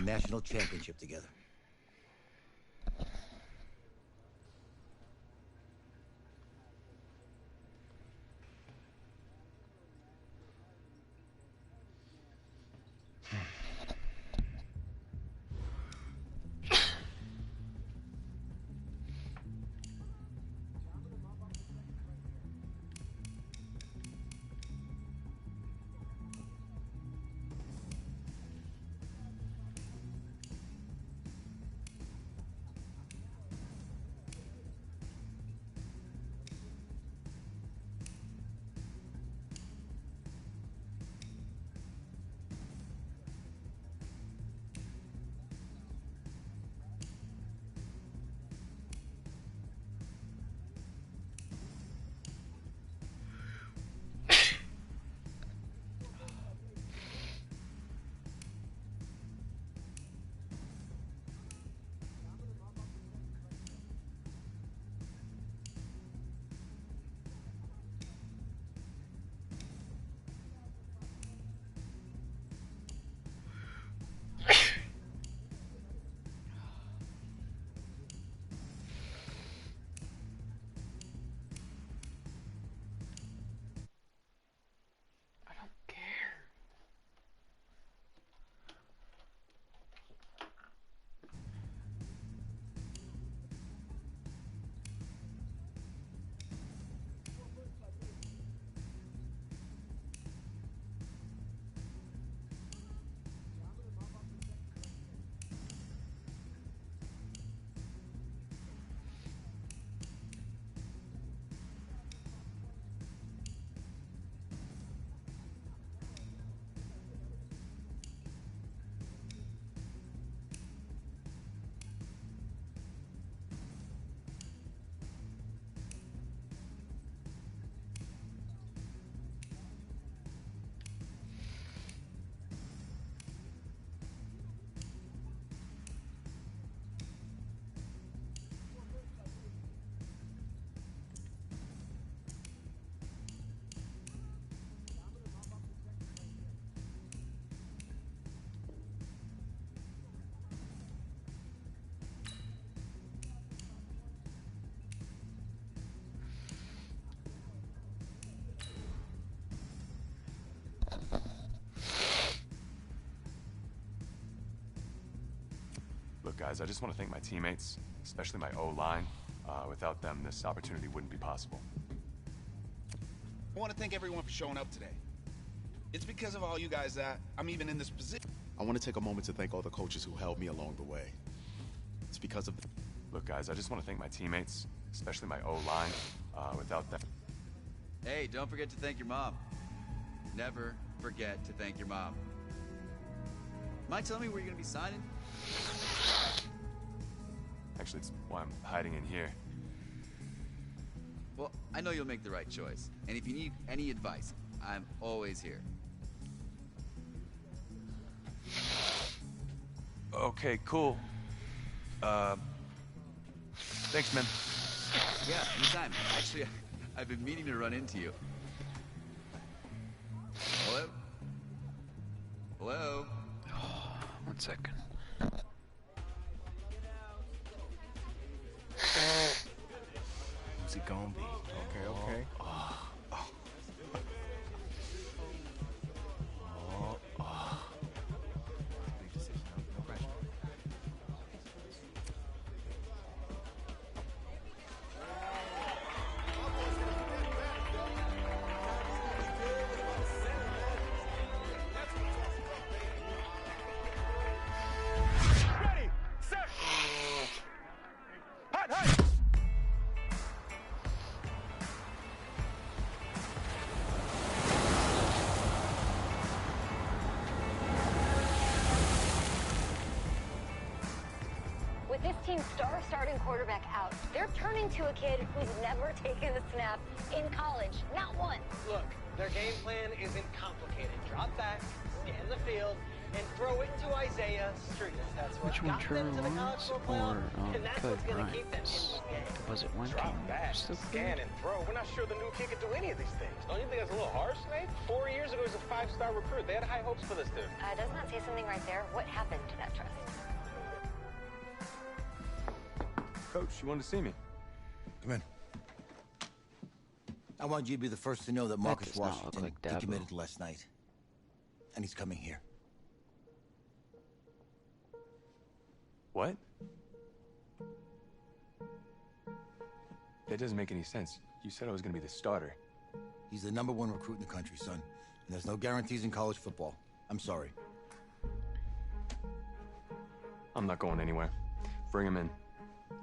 national championship together. Look, guys, I just want to thank my teammates, especially my O-line. Without them, this opportunity wouldn't be possible. I want to thank everyone for showing up today. It's because of all you guys that I'm even in this position. I want to take a moment to thank all the coaches who helped me along the way. It's because of... Look, guys, I just want to thank my teammates, especially my O-line. Without them... Hey, don't forget to thank your mom. Never forget to thank your mom. Mind telling me where you're going to be signing? Actually, it's why I'm hiding in here. Well, I know you'll make the right choice. And if you need any advice, I'm always here. Okay, cool. Thanks, man. Yeah, anytime. Actually, I've been meaning to run into you. Hello? Hello? One second. Who's it gonna be? Okay. Big decision, no pressure. Ready, set, hot. With this team's starting quarterback out, they're turning to a kid who's never taken a snap in college, not once. Look, their game plan isn't complicated. Drop back, scan the field, and throw it to Isaiah Street. That's what Which one, got them Trevor to the college Lawrence football, or and that's Kelly what's going to keep them in Bryant? the game. Was it one Drop back, still scan and throw. We're not sure the new kid can do any of these things. Don't you think that's a little harsh, Nate? 4 years ago, he was a 5-star recruit. They had high hopes for this dude. Doesn't that say something right there? What happened to that trust? Coach, you wanted to see me. Come in. I want you to be the first to know that Marcus does not look Washington like Dabo. decommitted last night. And he's coming here. What? That doesn't make any sense. You said I was going to be the starter. He's the #1 recruit in the country, son. And there's no guarantees in college football. I'm sorry. I'm not going anywhere. Bring him in.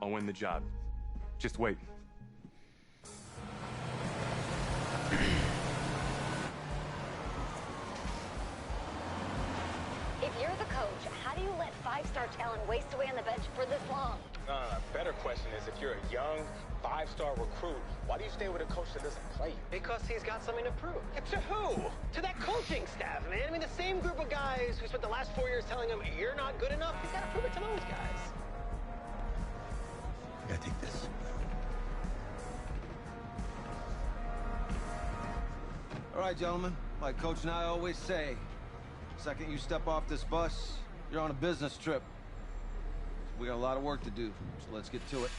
I'll win the job. Just wait. If you're the coach, how do you let 5-star talent waste away on the bench for this long? No. Better question is, if you're a young 5-star recruit, why do you stay with a coach that doesn't play you? Because he's got something to prove. To who? To that coaching staff, man. I mean, the same group of guys who spent the last 4 years telling him, you're not good enough. He's got to prove it to those guys. I gotta take this. All right, gentlemen. Like Coach and I always say, the second you step off this bus, you're on a business trip. We got a lot of work to do, so let's get to it.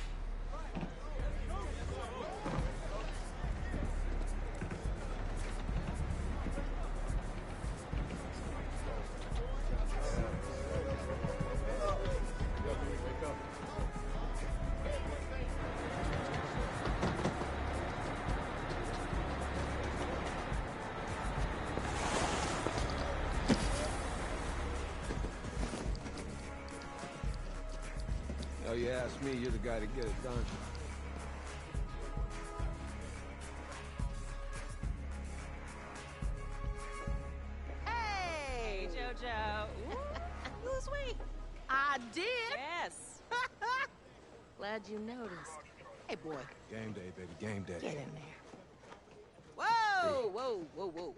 Oh, you ask me, you're the guy to get it done. Hey, JoJo. Ooh, lose weight. I did. Yes. Glad you noticed. Hey, boy. Game day, baby, game day. Get in there. Whoa.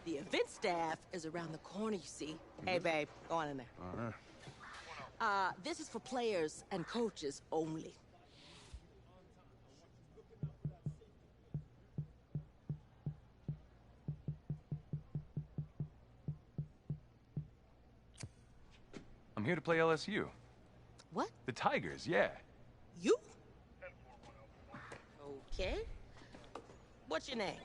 The event staff is around the corner, you see. Hey, babe, go on in there. All right. This is for players and coaches only. I'm here to play LSU. What? The Tigers, yeah. You? Okay. What's your name?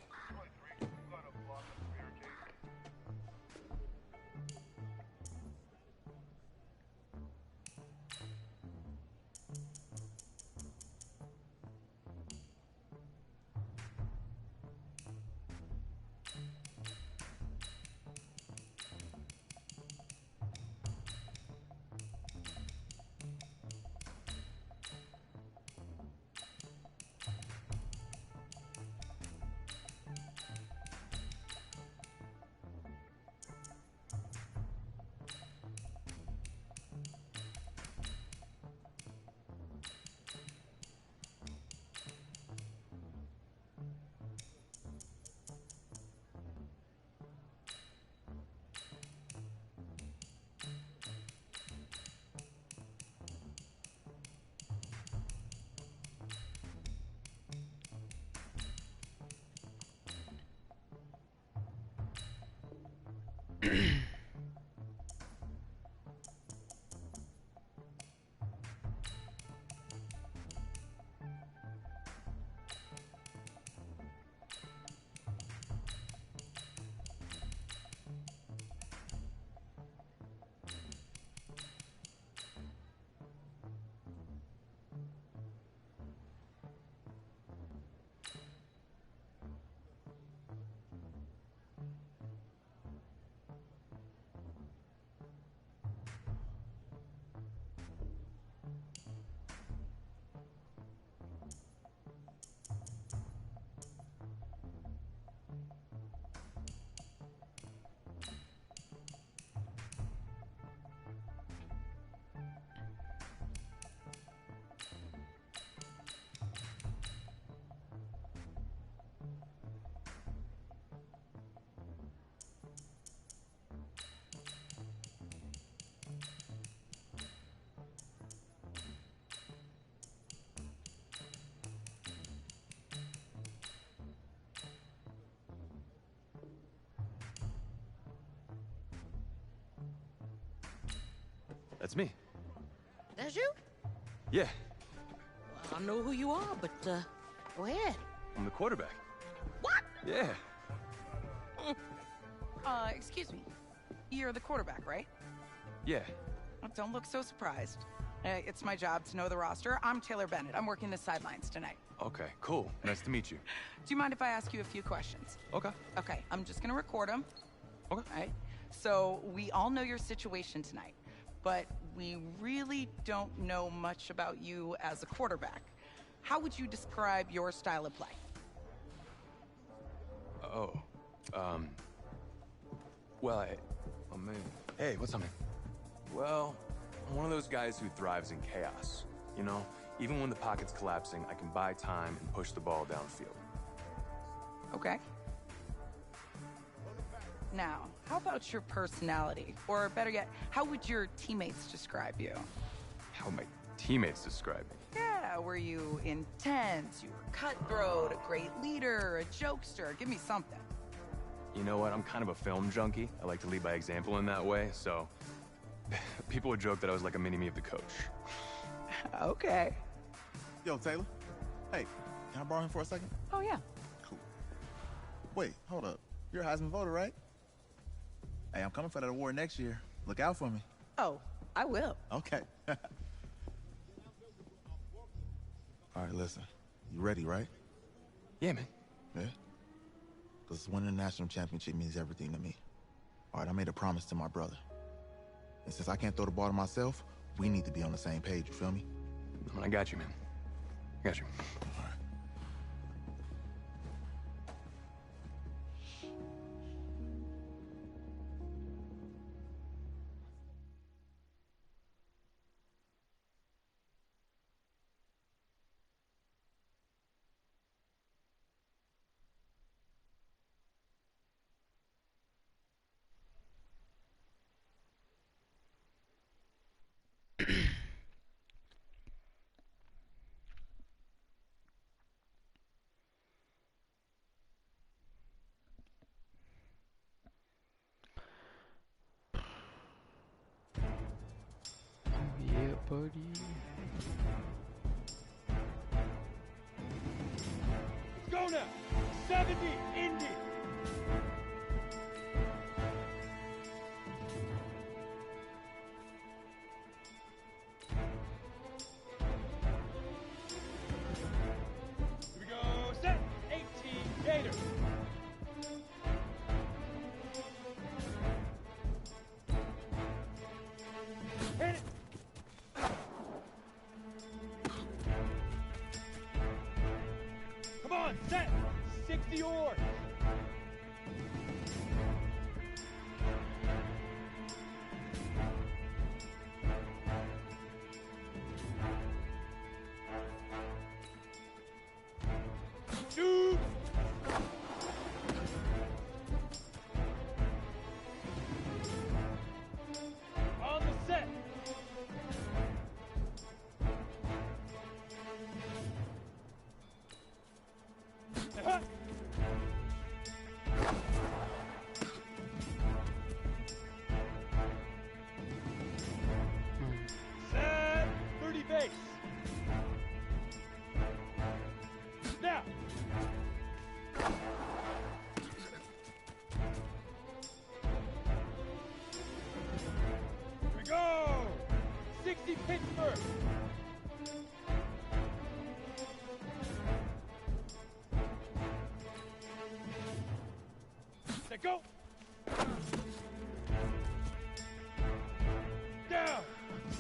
That's me. That's you? Yeah, I know who you are, but, go ahead. I'm the quarterback. What? Yeah. Excuse me. You're the quarterback, right? Yeah. Don't look so surprised. It's my job to know the roster. I'm Taylor Bennett. I'm working the sidelines tonight. Okay, cool. Nice to meet you. Do you mind if I ask you a few questions? Okay. Okay, I'm just gonna record them. Okay. All right? So, we all know your situation tonight, but we really don't know much about you as a quarterback. How would you describe your style of play? Oh, well, oh man. Hey, what's up, man? Well, I'm one of those guys who thrives in chaos. You know, even when the pocket's collapsing, I can buy time and push the ball downfield. Okay. Now, how about your personality? Or better yet, how would your teammates describe you? How my teammates describe me? Yeah, were you intense? You were cutthroat, a great leader, a jokester? Give me something. You know what? I'm kind of a film junkie. I like to lead by example in that way, so people would joke that I was like a mini-me of the coach. Okay. Yo, Taylor. Hey, can I borrow him for a second? Oh, yeah. Cool. Wait, hold up. You're a Heisman voter, right? Hey, I'm coming for that award next year. Look out for me. Oh, I will. Okay. All right, listen. You ready, right? Yeah, man. Yeah? Because winning the national championship means everything to me. All right, I made a promise to my brother. And since I can't throw the ball to myself, we need to be on the same page, you feel me? I got you, man. I got you. All right. Yeah, buddy. Let's go now. 70, Indy. Here we go. Set. 18, Gator. Hit it. Come on, set. 60 oars. Shoot. On the set. Uh-huh. Set 30 base. Now. Here we go. 60 Pittsburgh. Set go. Down.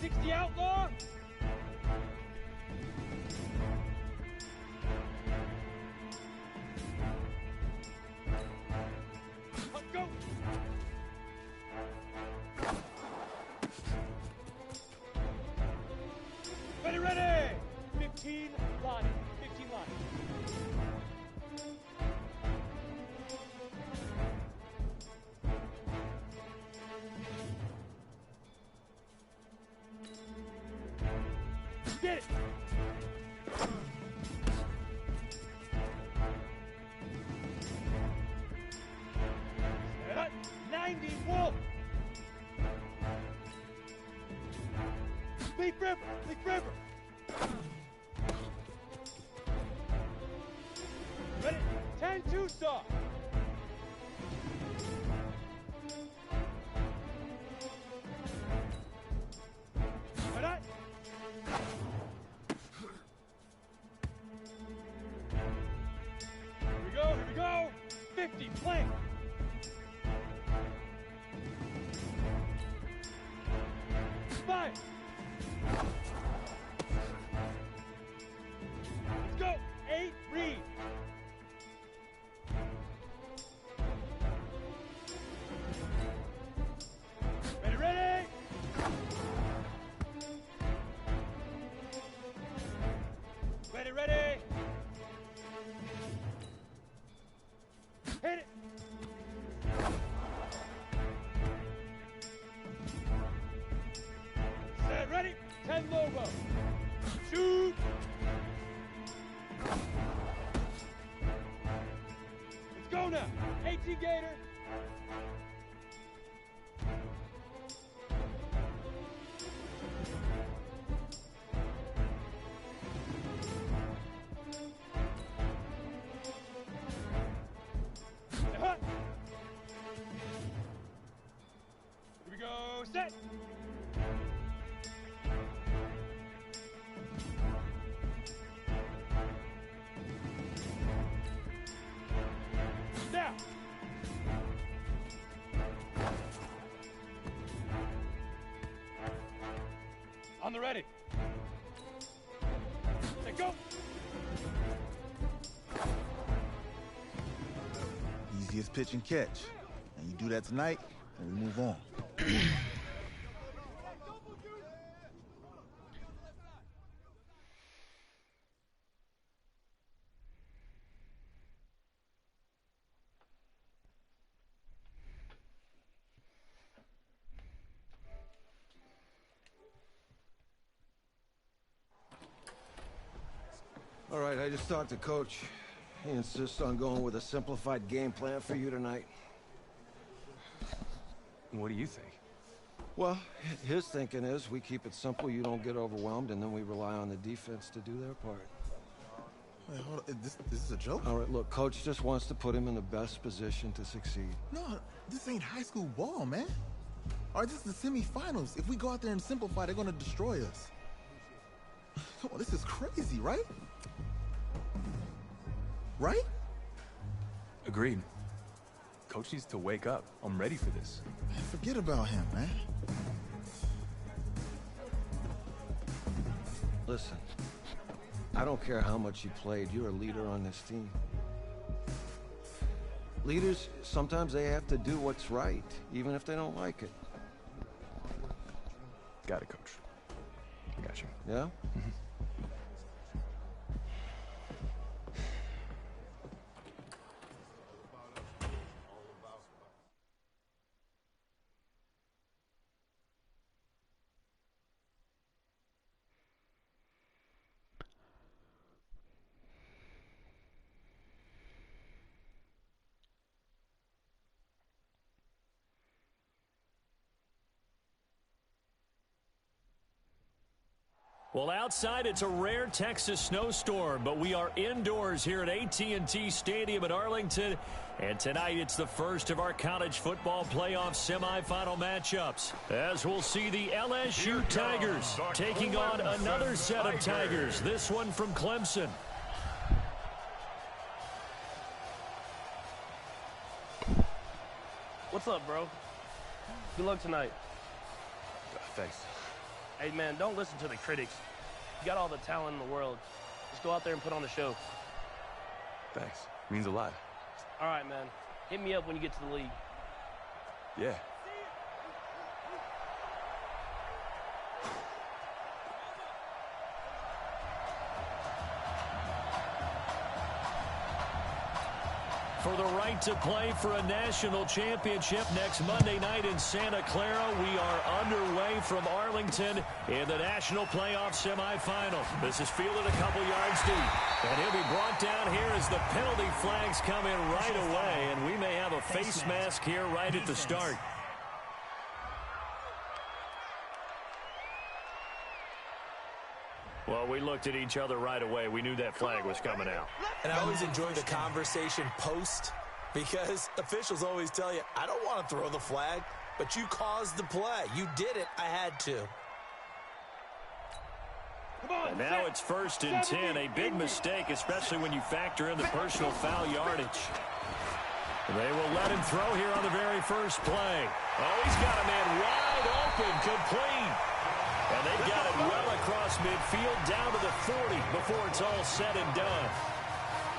60 outlaw. Up, go. Ready, ready. 15 Lonnie. 15 Lonnie. Get it! Set up. 90 Wolf! Leaf River! Leaf River! Ready? 10-2 stop! Ready? Here we go! 50, flank! Fire! Let's go! 8, read! Ready, ready! Ready, ready! Hit it! Set, ready? 10 logo. Shoot! Let's go now. 18 Gator. Hut. Here we go. Set. Now. On the ready. Set, go. Easiest pitch and catch. And you do that tonight, and we move on. All right, I just talked to Coach. He insists on going with a simplified game plan for you tonight. What do you think? Well, his thinking is we keep it simple, you don't get overwhelmed, and then we rely on the defense to do their part. Wait, hold on. This is a joke? All right, look, Coach just wants to put him in the best position to succeed. No, this ain't high school ball, man. All right, this is the semifinals. If we go out there and simplify, they're going to destroy us. Come on, this is crazy, right? Right? Agreed. Coach needs to wake up. I'm ready for this. Man, forget about him, man. Listen, I don't care how much you played. You're a leader on this team. Leaders, sometimes they have to do what's right, even if they don't like it. Got it, Coach. I got you. Yeah? Mm-hmm. Well, outside, it's a rare Texas snowstorm, but we are indoors here at AT&T Stadium in Arlington. And tonight, it's the first of our college football playoff semifinal matchups, as we'll see the LSU Tigers taking on another set of Tigers, this one from Clemson. What's up, bro? Good luck tonight. Thanks. Hey, man, don't listen to the critics. You got all the talent in the world. Just go out there and put on the show. Thanks. Means a lot. All right, man. Hit me up when you get to the league. Yeah. For the right to play for a national championship next Monday night in Santa Clara, we are underway from Arlington in the national playoff semifinal. This is fielded a couple yards deep, and he'll be brought down here as the penalty flags come in right away, and we may have a face mask here right at the start. Well, we looked at each other right away. We knew that flag was coming out. And I always enjoy the conversation post because officials always tell you, I don't want to throw the flag, but you caused the play. You did it. I had to. And now it's 1st and 10. A big mistake, especially when you factor in the personal foul yardage. They will let him throw here on the very first play. Oh, he's got a man wide open, complete. And they've got it well across midfield down to the 40 before it's all said and done.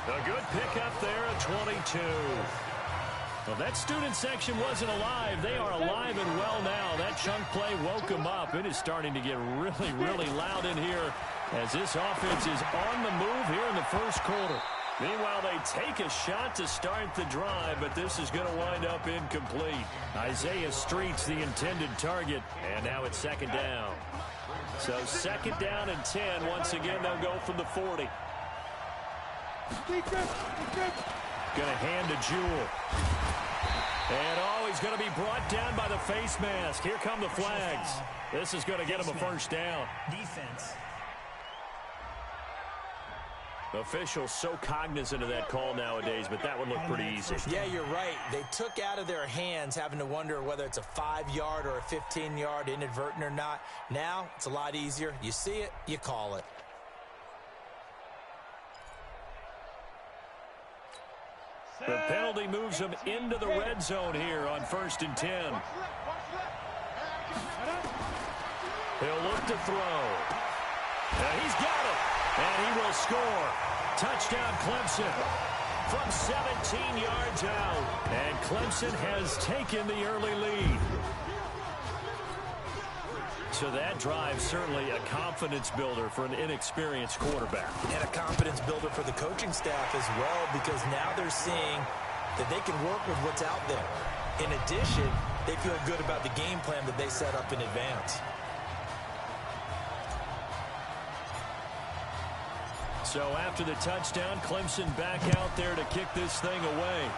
A good pickup there at 22. Well, that student section wasn't alive. They are alive and well now. That chunk play woke them up. It is starting to get really, really loud in here as this offense is on the move here in the first quarter. Meanwhile, they take a shot to start the drive, but this is going to wind up incomplete. Isaiah Street's the intended target, and now it's 2nd down. So 2nd down and 10. Once again, they'll go from the 40. Going to hand to Jewell. And, oh, he's going to be brought down by the face mask. Here come the flags. This is going to get him a 1st down. Defense. Officials so cognizant of that call nowadays, but that would look pretty easy. Yeah, you're right. They took out of their hands having to wonder whether it's a 5-yard or a 15-yard inadvertent or not. Now, it's a lot easier. You see it, you call it. The penalty moves him into the red zone here on 1st and 10. He'll look to throw. And he's got it. And he will score. Touchdown, Clemson. From 17 yards out. And Clemson has taken the early lead. So that drive certainly a confidence builder for an inexperienced quarterback. And a confidence builder for the coaching staff as well, because now they're seeing that they can work with what's out there. In addition, they feel good about the game plan that they set up in advance. So after the touchdown, Clemson back out there to kick this thing away.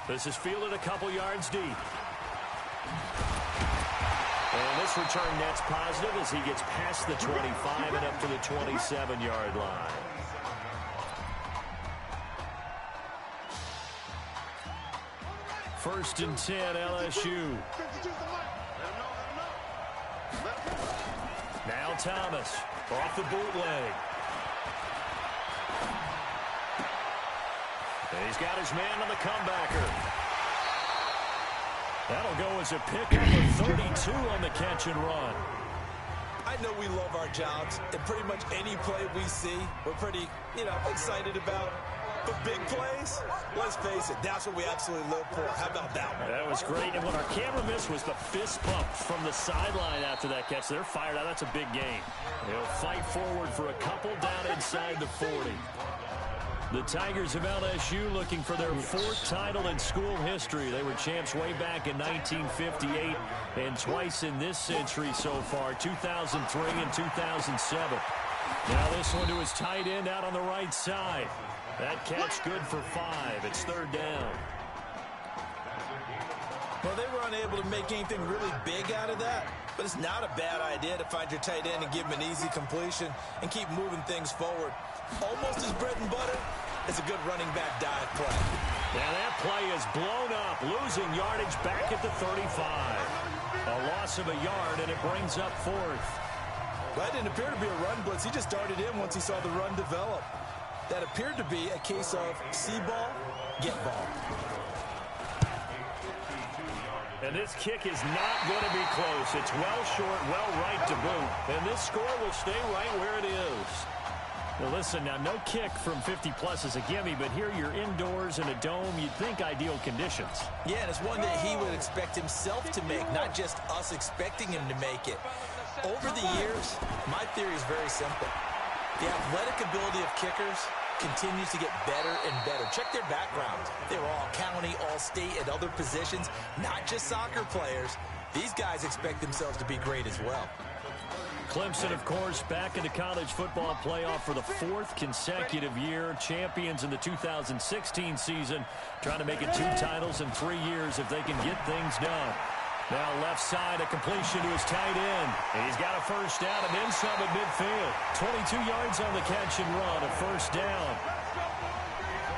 This is fielded a couple yards deep. And this return net's positive as he gets past the 25 and up to the 27-yard line. First and 10, LSU. Now Thomas off the bootleg. And he's got his man on the comebacker. That'll go as a pickup of 32 on the catch and run. I know we love our jobs, and pretty much any play we see, we're pretty, excited about. But big plays, let's face it, that's what we absolutely live for. How about that one? That was great. And what our camera missed was the fist bump from the sideline after that catch. They're fired out. That's a big game. They'll fight forward for a couple down inside the 40. The Tigers of LSU looking for their 4th title in school history. They were champs way back in 1958 and twice in this century so far, 2003 and 2007. Now this one to his tight end out on the right side. That catch good for 5. It's 3rd down. Well, they were unable to make anything really big out of that, but it's not a bad idea to find your tight end and give him an easy completion and keep moving things forward. Almost as bread and butter as a good running back dive play. Now that play is blown up, losing yardage back at the 35. A loss of a yard, and it brings up 4th. That didn't appear to be a run blitz. He just darted in once he saw the run develop. That appeared to be a case of see ball, get ball. And this kick is not going to be close. It's well short, well right to boot. And this score will stay right where it is. Now listen, now no kick from 50-plus is a gimme, but here you're indoors in a dome. You'd think ideal conditions. Yeah, and it's one that he would expect himself to make, not just us expecting him to make it. Over the years, my theory is very simple. The athletic ability of kickers continues to get better and better. Check their backgrounds. They were all county, all state, at other positions, not just soccer players. These guys expect themselves to be great as well. Clemson, of course, back in the college football playoff for the 4th consecutive year. Champions in the 2016 season, trying to make it 2 titles in 3 years if they can get things done. Now left side, a completion to his tight end. And he's got a first down and then some at midfield. 22 yards on the catch and run, a first down.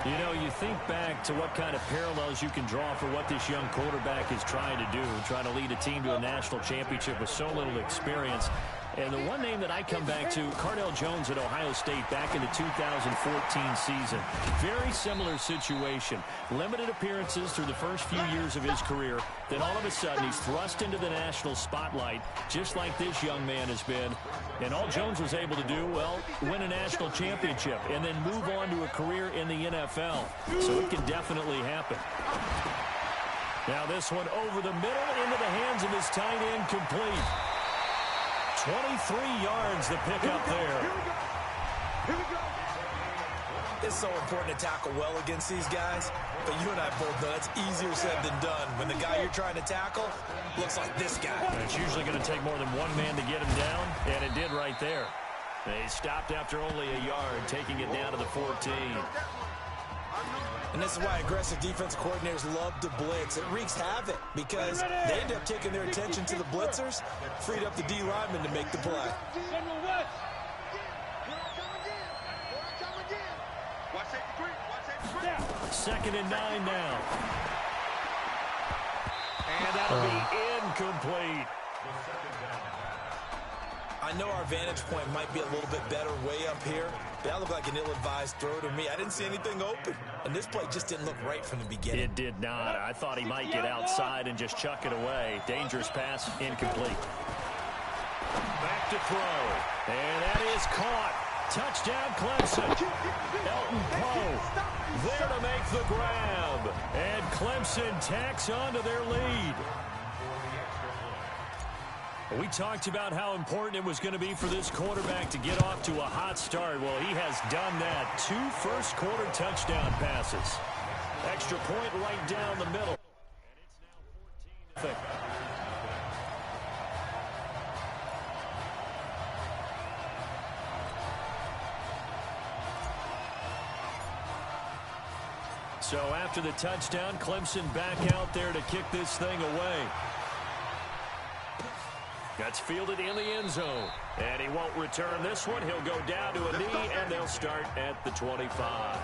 You know, you think back to what kind of parallels you can draw for what this young quarterback is trying to do, trying to lead a team to a national championship with so little experience. And the one name that I come back to, Cardell Jones at Ohio State back in the 2014 season. Very similar situation. Limited appearances through the first few years of his career. Then all of a sudden he's thrust into the national spotlight, just like this young man has been. And all Jones was able to do, well, win a national championship and then move on to a career in the NFL. So it can definitely happen. Now this one over the middle into the hands of his tight end, complete. 23 yards the pickup there. Here we go. It's so important to tackle well against these guys, but you and I both know that's easier said than done when the guy you're trying to tackle looks like this guy. And it's usually going to take more than one man to get him down, and it did right there. They stopped after only a yard, taking it down to the 14. And this is why aggressive defensive coordinators love to blitz. It wreaks havoc because they end up taking their attention to the blitzers, freed up the D lineman to make the play. Second and 9 now. And that'll be incomplete. I know our vantage point might be a little bit better way up here, but that looked like an ill-advised throw to me. I didn't see anything open, and this play just didn't look right from the beginning. It did not. I thought he might get outside and just chuck it away. Dangerous pass, incomplete. Back to throw, and that is caught. Touchdown, Clemson. Elton Poe there to make the grab, and Clemson tacks onto their lead. We talked about how important it was going to be for this quarterback to get off to a hot start. Well, he has done that. 2 first-quarter touchdown passes. Extra point right down the middle. And it's now 14-0. So after the touchdown, Clemson back out there to kick this thing away. That's fielded in the end zone. And he won't return this one. He'll go down to a knee, and they'll start at the 25.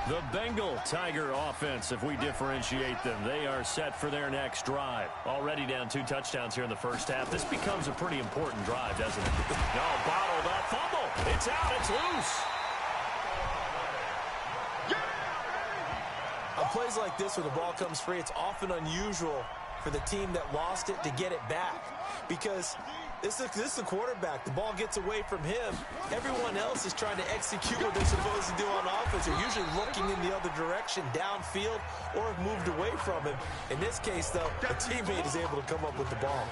The Bengal Tiger offense, if we differentiate them, they are set for their next drive. Already down 2 touchdowns here in the first half. This becomes a pretty important drive, doesn't it? No, bottled up. Fumble. It's out. It's loose. On plays like this where the ball comes free, it's often unusual for the team that lost it to get it back, because this is the quarterback. The ball gets away from him. Everyone else is trying to execute what they're supposed to do on offense. They're usually looking in the other direction, downfield, or have moved away from him. In this case, though, a teammate is able to come up with the ball.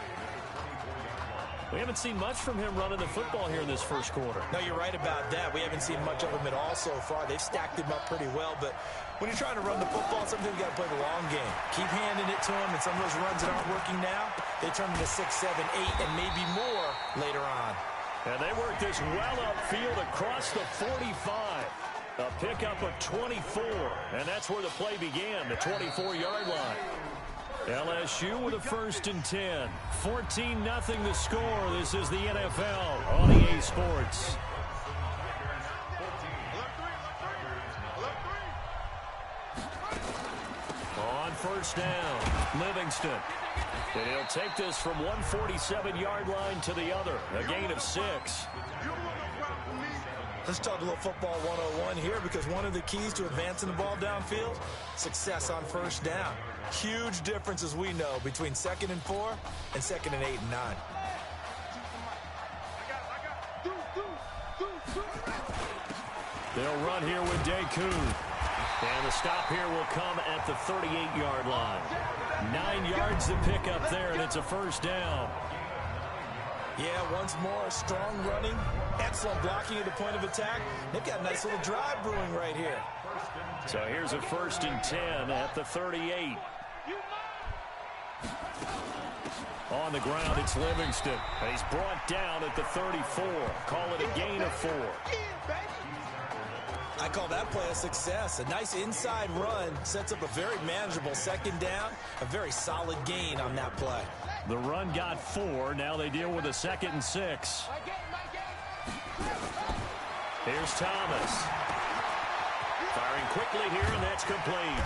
We haven't seen much from him running the football here in this first quarter. No, you're right about that. We haven't seen much of him at all so far. They've stacked him up pretty well, but when you're trying to run the football, sometimes you got to play the long game. Keep handing it to him, and some of those runs that aren't working now, they turn into 6, 7, 8, and maybe more later on. And they work this well upfield across the 45. A pickup of 24, and that's where the play began, the 24-yard line. LSU with a 1st and 10. 14-0 the score. This is the NFL on EA Sports. On first down, Livingston. And he'll take this from 147-yard line to the other. A gain of 6. Let's talk a little football 101 here, because one of the keys to advancing the ball downfield, success on first down. Huge difference, as we know, between 2nd and 4 and 2nd and 8 and 9. They'll run here with Dakun. And the stop here will come at the 38-yard line. 9 yards to pick up there, and it's a first down. Yeah, once more, strong running, excellent blocking at the point of attack. They've got a nice little drive brewing right here. So here's a 1st and 10 at the 38. On the ground, it's Livingston. He's brought down at the 34. Call it a gain of 4. I call that play a success. A nice inside run sets up a very manageable second down, a very solid gain on that play. The run got 4. Now they deal with a 2nd and 6. Here's Thomas. Firing quickly here, and that's complete.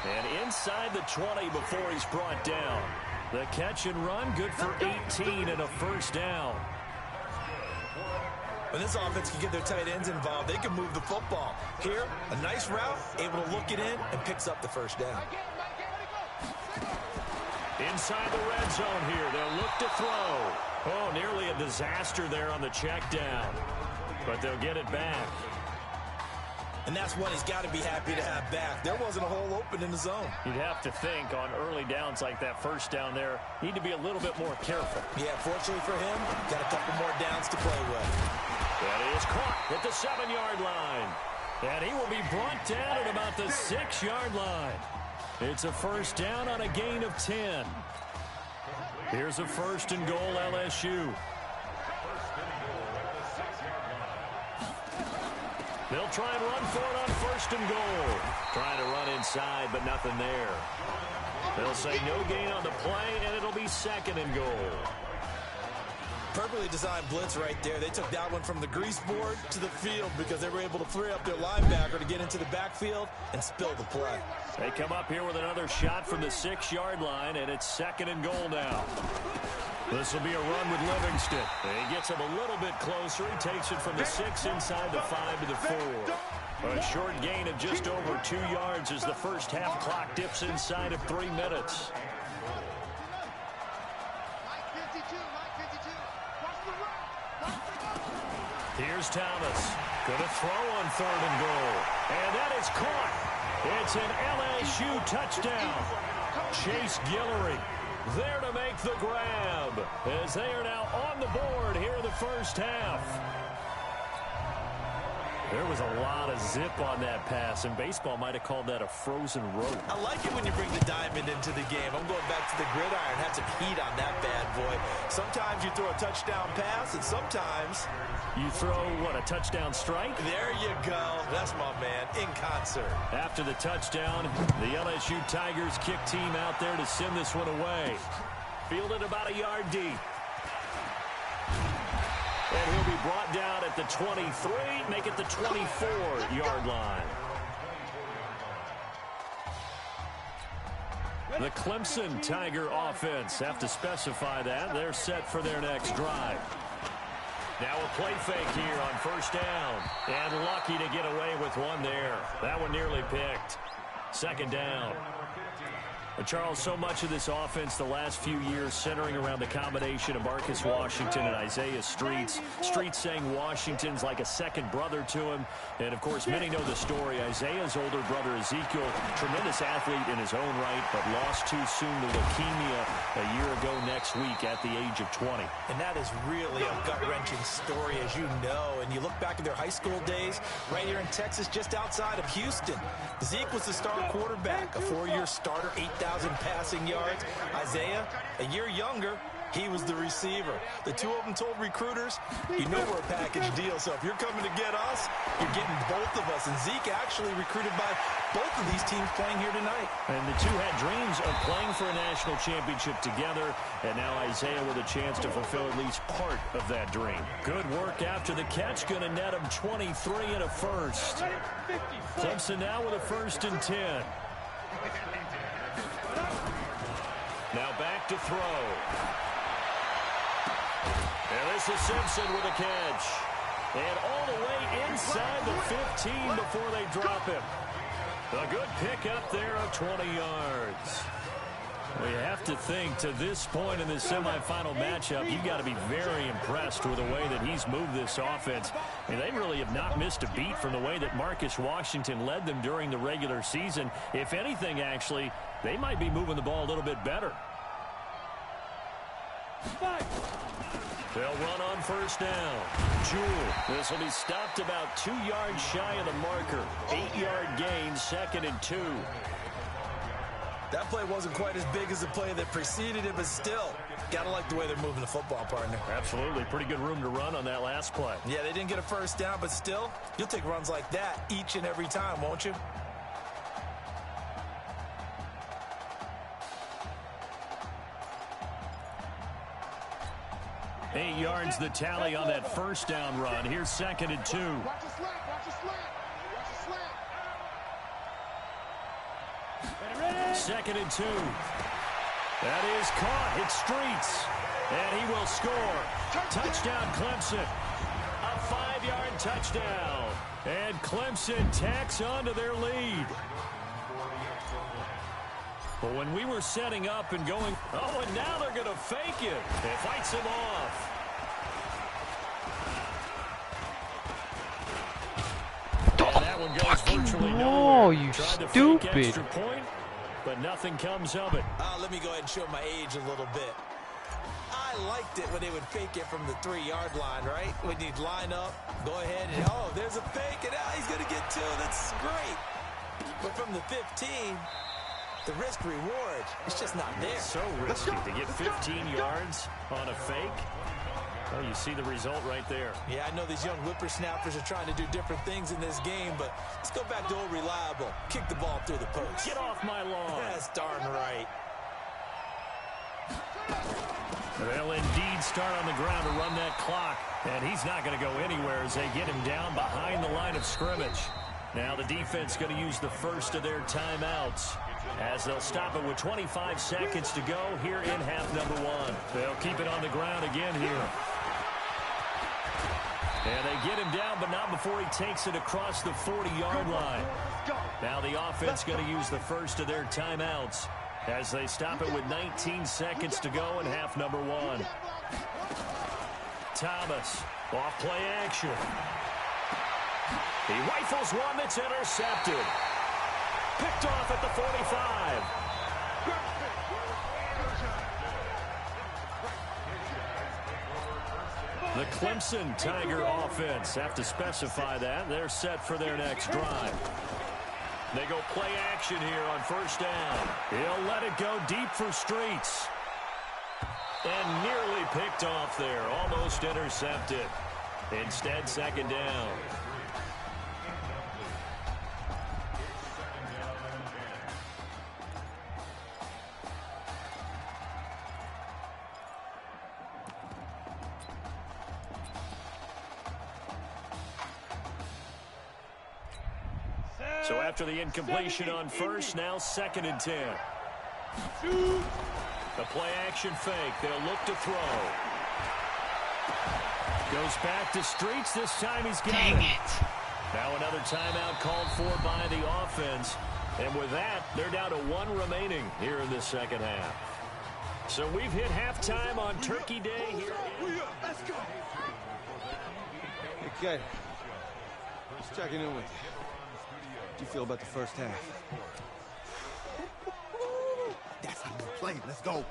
And inside the 20 before he's brought down. The catch and run, good for 18 and a first down. When this offense can get their tight ends involved, they can move the football. Here, a nice route, able to look it in, and picks up the first down. Inside the red zone here, they'll look to throw. Oh, nearly a disaster there on the check down. But they'll get it back. And that's what he's got to be happy to have back. There wasn't a hole open in the zone. You'd have to think on early downs like that first down there, need to be a little bit more careful. Yeah, fortunately for him, got a couple more downs to play with. That is caught at the 7-yard line. And he will be brought down at about the 6-yard line. It's a first down on a gain of 10. Here's a 1st and goal, LSU. They'll try and run for it on 1st and goal. Trying to run inside, but nothing there. They'll say no gain on the play, and it'll be 2nd and goal. Perfectly designed blitz right there. They took that one from the grease board to the field because they were able to free up their linebacker to get into the backfield and spill the play. They come up here with another shot from the 6-yard line, and it's 2nd and goal now. This will be a run with Livingston. He gets him a little bit closer. He takes it from the 6 inside the 5 to the 4. A short gain of just over 2 yards as the first half clock dips inside of 3 minutes. Here's Thomas. Going to throw on 3rd and goal. And that is caught. It's an LSU touchdown. Chase Guillory there to make the grab as they are now on the board here in the first half. There was a lot of zip on that pass, and baseball might have called that a frozen rope. I like it when you bring the diamond into the game. I'm going back to the gridiron. Had some heat on that bad boy. Sometimes you throw a touchdown pass, and sometimes you throw, what, a touchdown strike? There you go. That's my man, in concert. After the touchdown, the LSU Tigers kick team out there to send this one away. Fielded about a yard deep. And he'll be brought down at the 23, make it the 24-yard line. The Clemson Tiger offense have to specify that. They're set for their next drive. Now a play fake here on 1st down. And lucky to get away with one there. That one nearly picked. 2nd down. Charles, so much of this offense the last few years centering around the combination of Marcus Washington and Isaiah Streets. Streets saying Washington's like a second brother to him. And, of course, many know the story. Isaiah's older brother, Ezekiel, tremendous athlete in his own right, but lost too soon to leukemia a year ago next week at the age of 20. And that is really a gut-wrenching story, as you know. And you look back at their high school days right here in Texas, just outside of Houston. Zeke was the star quarterback, a 4-year starter, 8,000 passing yards. Isaiah, a year younger, he was the receiver. The two of them told recruiters, you know we're a package deal, so if you're coming to get us, you're getting both of us. And Zeke actually recruited by both of these teams playing here tonight. And the two had dreams of playing for a national championship together, and now Isaiah with a chance to fulfill at least part of that dream. Good work after the catch, going to net him 23 and a first. Clemson now with a 1st and 10. Now back to throw. And this is Simpson with a catch. And all the way inside the 15 before they drop him. A good pickup there of 20 yards. We have to think to this point in the semifinal matchup, you've got to be very impressed with the way that he's moved this offense. I mean, they really have not missed a beat from the way that Marcus Washington led them during the regular season. If anything, actually, they might be moving the ball a little bit better. They'll run on 1st down. Jewell. This will be stopped about 2 yards shy of the marker. 8-yard gain, 2nd and 2. That play wasn't quite as big as the play that preceded it, but still, gotta like the way they're moving the football, partner. Absolutely. Pretty good room to run on that last play. Yeah, they didn't get a first down, but still, you'll take runs like that each and every time, won't you? Eight yards the tally on that first down run. Here's 2nd and 2. Watch the slant, watch the slant. Watch the slant. 2nd and 2. That is caught. It's Streets. And he will score. Touchdown, Clemson. A 5-yard touchdown. And Clemson tacks onto their lead. But when we were setting up and going, oh, and now they're going to fake it. It fights him off. And that one goes virtually nowhere. Oh, you Tried to stupid. fake extra point, but nothing comes of it. Let me go ahead and show my age a little bit. I liked it when they would fake it from the 3-yard line, right? When you'd line up, go ahead, and oh, there's a fake, and now he's going to get 2. That's great. But from the 15, the risk-reward, it's just not there. So risky to get 15 yards on a fake. Well, you see the result right there. Yeah, I know these young whippersnappers are trying to do different things in this game, but let's go back to old reliable. Kick the ball through the post. Get off my lawn. That's darn right. They'll indeed start on the ground to run that clock, and he's not going to go anywhere as they get him down behind the line of scrimmage. Now the defense going to use the first of their timeouts as they'll stop it with 25 seconds to go here in half number 1. They'll keep it on the ground again here. And they get him down, but not before he takes it across the 40-yard line. Now the offense going to use the first of their timeouts as they stop it with 19 seconds to go in half number 1. Thomas, off play action. He rifles one that's intercepted. Picked off at the 45. The Clemson Tiger offense have to specify that. They're set for their next drive. They go play action here on first down. He'll let it go deep for Streets. And nearly picked off there. Almost intercepted. Instead, 2nd down. So after the incompletion on first, now 2nd and 10. The play action fake. They'll look to throw. Goes back to Streets. This time he's got it. Now another timeout called for by the offense. And with that, they're down to 1 remaining here in the second half. So we've hit halftime on Turkey Day here. Let's go. Okay. Just checking in with you. How do you feel about the first half? That's how we're playing. Let's go.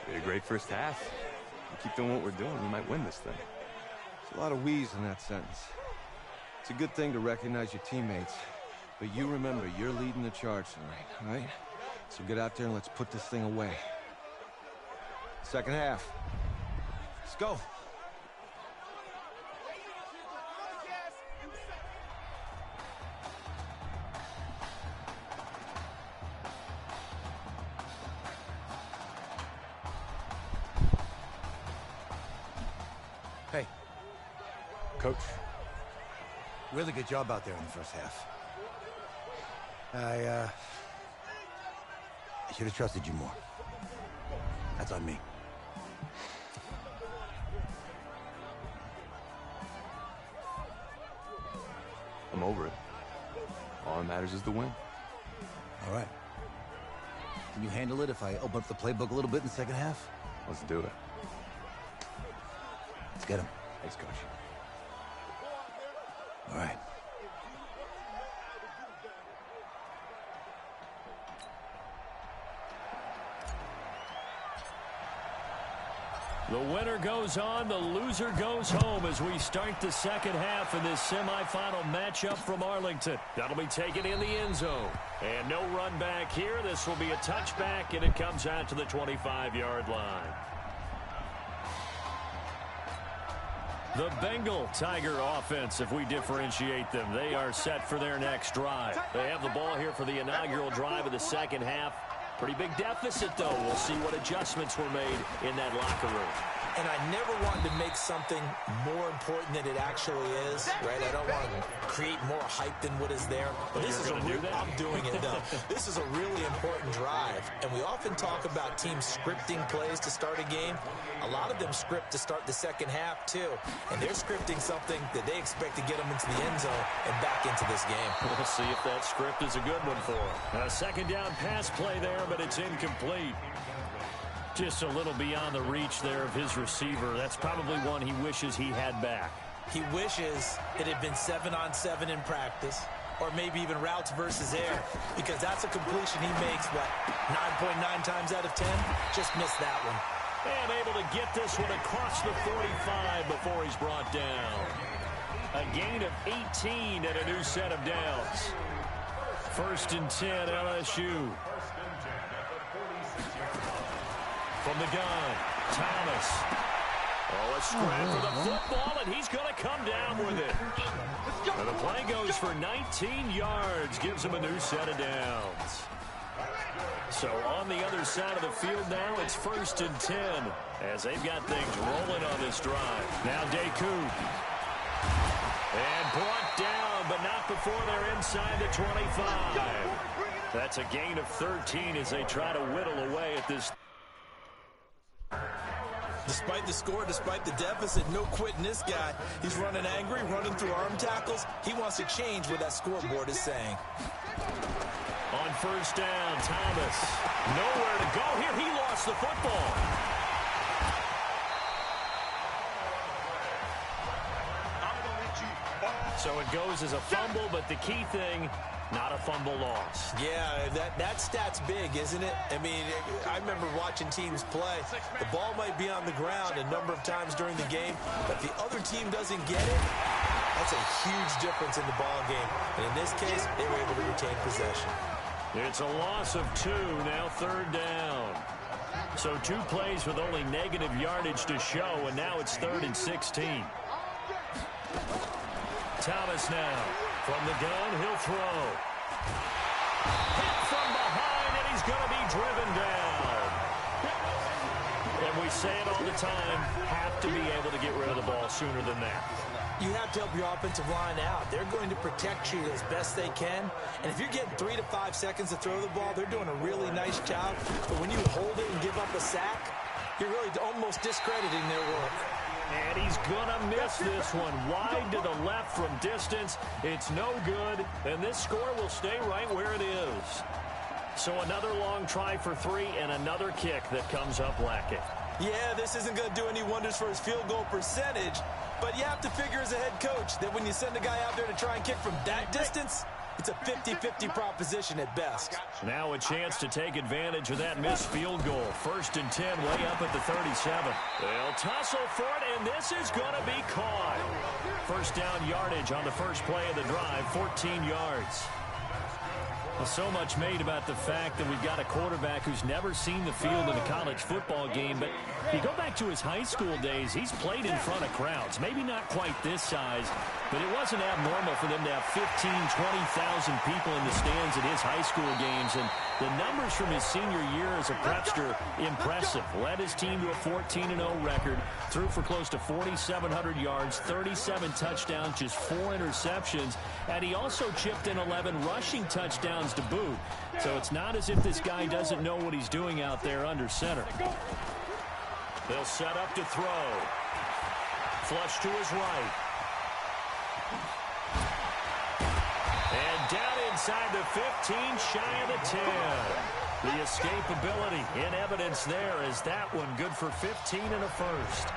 We had a great first half. We keep doing what we're doing, we might win this thing. There's a lot of wheeze in that sentence. It's a good thing to recognize your teammates. But you remember, you're leading the charge tonight, all right? So get out there and let's put this thing away. Second half. Let's go. Hey. Coach. Really good job out there in the first half. I should have trusted you more. That's on me. I'm over it. All that matters is the win. All right. Can you handle it if I open up the playbook a little bit in the second half? Let's do it. Let's get him. Thanks, Coach. All right. The winner goes on, the loser goes home as we start the second half in this semifinal matchup from Arlington. That'll be taken in the end zone. And no run back here. This will be a touchback, and it comes out to the 25-yard line. The Bengal Tiger offense, if we differentiate them, they are set for their next drive. They have the ball here for the inaugural drive of the second half. Pretty big deficit, though. We'll see what adjustments were made in that locker room. And I never wanted to make something more important than it actually is, right? I don't want to create more hype than what is there. But this is a I'm doing it, though. This is a really important drive. And we often talk about teams scripting plays to start a game. A lot of them script to start the second half, too. And they're scripting something that they expect to get them into the end zone and back into this game. We'll see if that script is a good one for them. A second down pass play there, but it's incomplete. Just a little beyond the reach there of his receiver. That's probably one he wishes he had back. He wishes it had been 7-on-7 in practice, or maybe even routes versus air, because that's a completion he makes, 9.9 times out of 10? Just missed that one. And able to get this one across the 45 before he's brought down. A gain of 18 and a new set of downs. 1st and 10, LSU. From the gun, Thomas. Oh, a scramble for the football, and he's going to come down with it. And the play goes for 19 yards, gives him a new set of downs. So on the other side of the field now, it's 1st and 10 as they've got things rolling on this drive. Now Deku. And brought down, but not before they're inside the 25. That's a gain of 13 as they try to whittle away at this. Despite the score, despite the deficit, no quitting this guy. He's running angry, running through arm tackles. He wants to change what that scoreboard is saying. On 1st down, Thomas. Nowhere to go here. He lost the football. So it goes as a fumble, but the key thing, not a fumble loss. Yeah, that stat's big, isn't it? I mean, I remember watching teams play. The ball might be on the ground a number of times during the game, but if the other team doesn't get it, that's a huge difference in the ball game. And in this case, they were able to retain possession. It's a loss of 2, now 3rd down. So 2 plays with only negative yardage to show, and now it's 3rd and 16. Thomas now. From the gun, he'll throw. Hit from behind, and he's going to be driven down. And we say it all the time, have to be able to get rid of the ball sooner than that. You have to help your offensive line out. They're going to protect you as best they can. And if you're getting 3 to 5 seconds to throw the ball, they're doing a really nice job. But when you hold it and give up a sack, you're really almost discrediting their work. And he's going to miss this one. Wide to the left from distance. It's no good. And this score will stay right where it is. So another long try for 3 and another kick that comes up lacking. Yeah, this isn't going to do any wonders for his field goal percentage. But you have to figure as a head coach that when you send a guy out there to try and kick from that distance, it's a 50-50 proposition at best. Now a chance to take advantage of that missed field goal. 1st and 10 way up at the 37. They'll tussle for it, and this is going to be caught. 1st down yardage on the first play of the drive, 14 yards. Well, so much made about the fact that we've got a quarterback who's never seen the field in a college football game. But if you go back to his high school days, he's played in front of crowds. Maybe not quite this size, but it wasn't abnormal for them to have 15,000, 20,000 people in the stands at his high school games. And the numbers from his senior year as a prepster, impressive. Led his team to a 14-0 record, threw for close to 4,700 yards, 37 touchdowns, just 4 interceptions. And he also chipped in 11 rushing touchdowns to boot. So it's not as if this guy doesn't know what he's doing out there under center. They'll set up to throw. Flush to his right. And down inside the 15, shy of the 10. The escapability in evidence there is that one good for 15 and a first.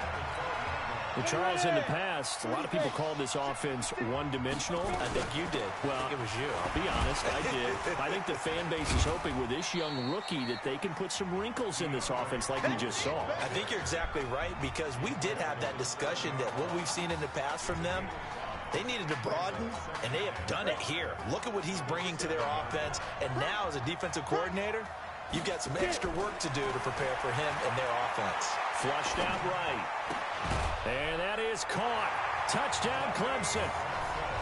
Well, Charles, in the past, a lot of people called this offense one-dimensional. I think you did. Well, I think it was you. I'll be honest, I did. I think the fan base is hoping with this young rookie that they can put some wrinkles in this offense like we just saw. I think you're exactly right, because we did have that discussion that what we've seen in the past from them, they needed to broaden, and they have done it here. Look at what he's bringing to their offense, and now as a defensive coordinator, you've got some extra work to do to prepare for him and their offense. Flushed out right. And that is caught. Touchdown, Clemson.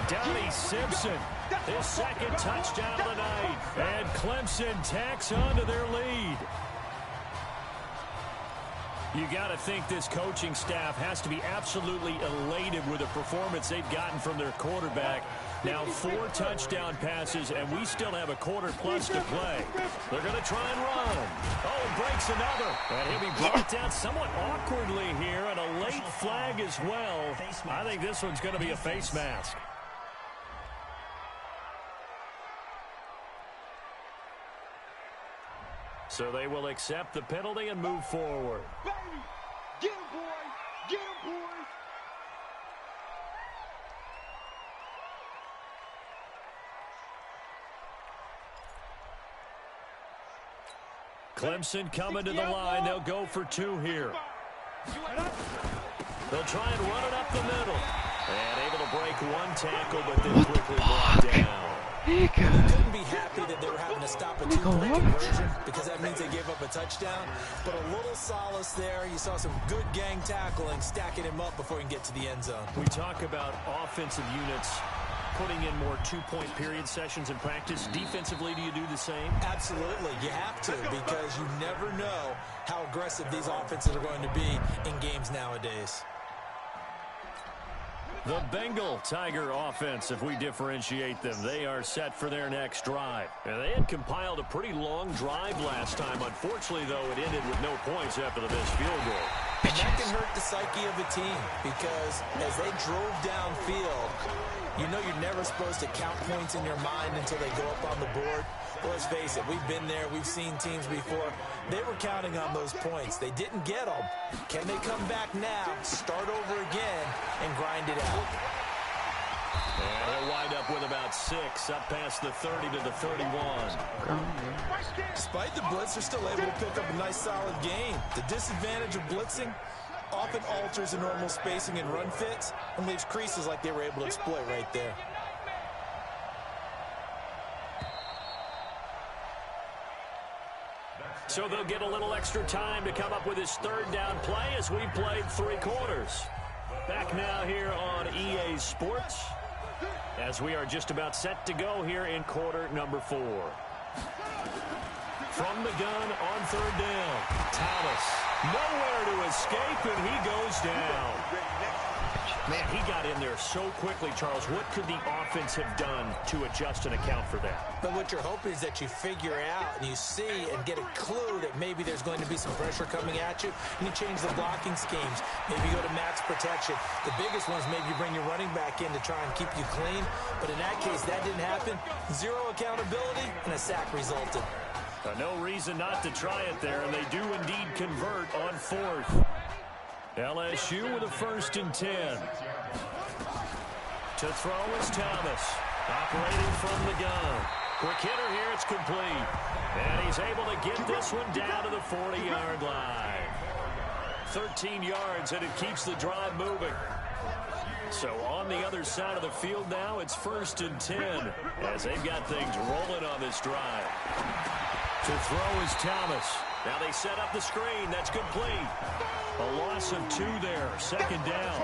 Donnie Simpson, his second touchdown of the night. And Clemson tacks on to their lead. You got to think this coaching staff has to be absolutely elated with the performance they've gotten from their quarterback. Now 4 touchdown passes, and we still have a quarter plus to play. They're going to try and run. Oh, and breaks another. And he'll be brought down somewhat awkwardly here, and a late flag as well. I think this one's going to be a face mask. So they will accept the penalty and move forward. Baby, get him, boy. Get him, boy. Clemson coming to the line. They'll go for 2 here. They'll try and run it up the middle. And able to break 1 tackle, but then quickly brought down. You couldn't be happy that they were having to stop a 2-point conversion, because that means they gave up a touchdown. But a little solace there. You saw some good gang tackling, stacking him up before he can get to the end zone. We talk about offensive units putting in more 2-point period sessions in practice. Defensively, do you do the same? Absolutely. You have to, because you never know how aggressive these offenses are going to be in games nowadays. The Bengal Tiger offense, if we differentiate them, they are set for their next drive. And they had compiled a pretty long drive last time. Unfortunately, though, it ended with no points after the missed field goal. And that can hurt the psyche of a team, because as they drove downfield, you know you're never supposed to count points in your mind until they go up on the board. Well, let's face it, we've been there, we've seen teams before. They were counting on those points. They didn't get them. Can they come back now, start over again, and grind it out? And they'll wind up with about 6, up past the 30 to the 31. Despite the blitz, they're still able to pick up a nice, solid gain. The disadvantage of blitzing often alters the normal spacing and run fits and leaves creases like they were able to exploit right there. So they'll get a little extra time to come up with his 3rd down play as we've played 3 quarters. Back now here on EA Sports as we are just about set to go here in quarter number 4. From the gun on 3rd down, Thomas nowhere to escape, and he goes down. Man, he got in there so quickly, Charles. What could the offense have done to adjust and account for that? But what you're hoping is that you figure out and you see and get a clue that maybe there's going to be some pressure coming at you, and you change the blocking schemes. Maybe you go to max protection. The biggest ones, maybe you bring your running back in to try and keep you clean. But in that case, that didn't happen. 0 accountability, and a sack resulted. No reason not to try it there, and they do indeed convert on 4th. LSU with a 1st and 10. To throw is Thomas, operating from the gun. Quick hitter here, it's complete. And he's able to get this one down to the 40-yard line. 13 yards, and it keeps the drive moving. So on the other side of the field now, it's 1st and 10 as they've got things rolling on this drive. To throw is Thomas. Now they set up the screen. That's complete. A loss of 2 there. 2nd down.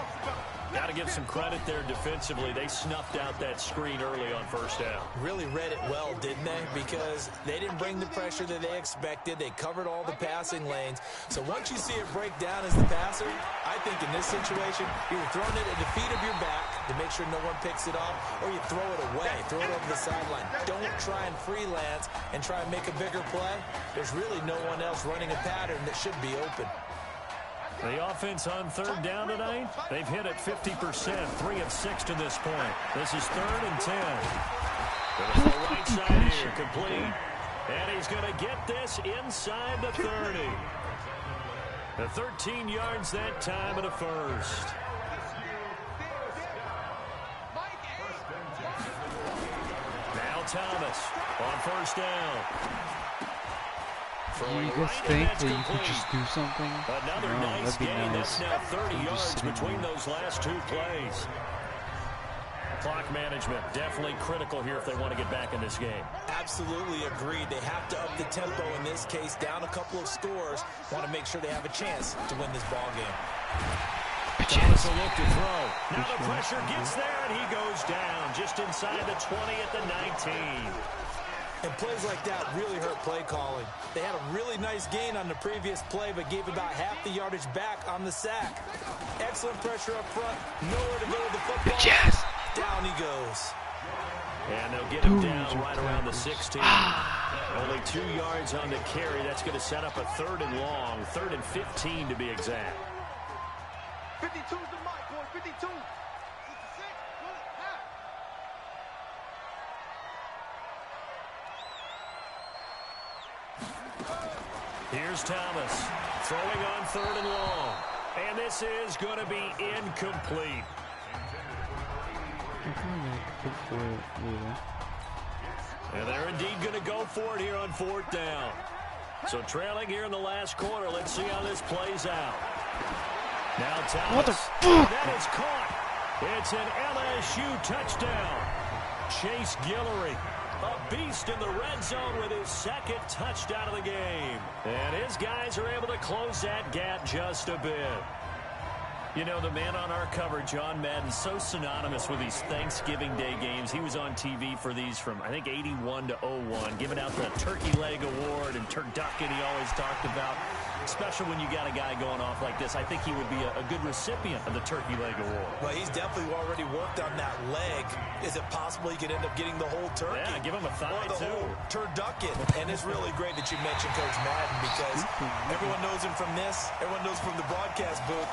Got to give some credit there defensively. They snuffed out that screen early on 1st down. Really read it well, didn't they? Because they didn't bring the pressure that they expected. They covered all the passing lanes. So once you see it break down as the passer, I think in this situation, you're throwing it at the feet of your back to make sure no one picks it off, or you throw it away, throw it over the sideline. Don't try and freelance and try and make a bigger play. There's really no one else running a pattern that should be open. The offense on 3rd down tonight, they've hit it 50%, 3 of 6 to this point. This is 3rd and 10. To the right side here, complete. And he's going to get this inside the 30. The 13 yards that time of the 1st. Thomas on first down. Do you guys think that you could just do something? Another nice gain. That's now 30 yards between those last two plays. Clock management definitely critical here if they want to get back in this game. Absolutely agreed. They have to up the tempo in this case, down a couple of scores. Want to make sure they have a chance to win this ball game. Thomas will look to throw. Now the pressure gets there, and he goes down just inside the 20 at the 19. And plays like that really hurt play calling. They had a really nice gain on the previous play, but gave about half the yardage back on the sack. Excellent pressure up front. Nowhere to go with the football. Yes. Down he goes. And they'll get him down right around the 16. Only 2 yards on the carry. That's going to set up a 3rd and long. 3rd and 15 to be exact. 52's the mark, boy. 52. Here's Thomas throwing on 3rd and long. And this is going to be incomplete. And they're indeed going to go for it here on 4th down. So trailing here in the last quarter. Let's see how this plays out. Now Thomas. What the fuck? That is caught. It's an LSU touchdown. Chase Guillory, a beast in the red zone with his 2nd touchdown of the game. And his guys are able to close that gap just a bit. You know, the man on our cover, John Madden, so synonymous with these Thanksgiving Day games. He was on TV for these from, I think, 81 to 01, giving out the Turkey Leg Award and turducken he always talked about. Special when you got a guy going off like this. I think he would be a good recipient of the Turkey Leg Award. Well, he's definitely already worked on that leg. Is it possible he could end up getting the whole turkey? Yeah, give him a thigh, or the too. Whole turducken. And it's really great that you mentioned Coach Madden because everyone knows him from this. Everyone knows from the broadcast booth.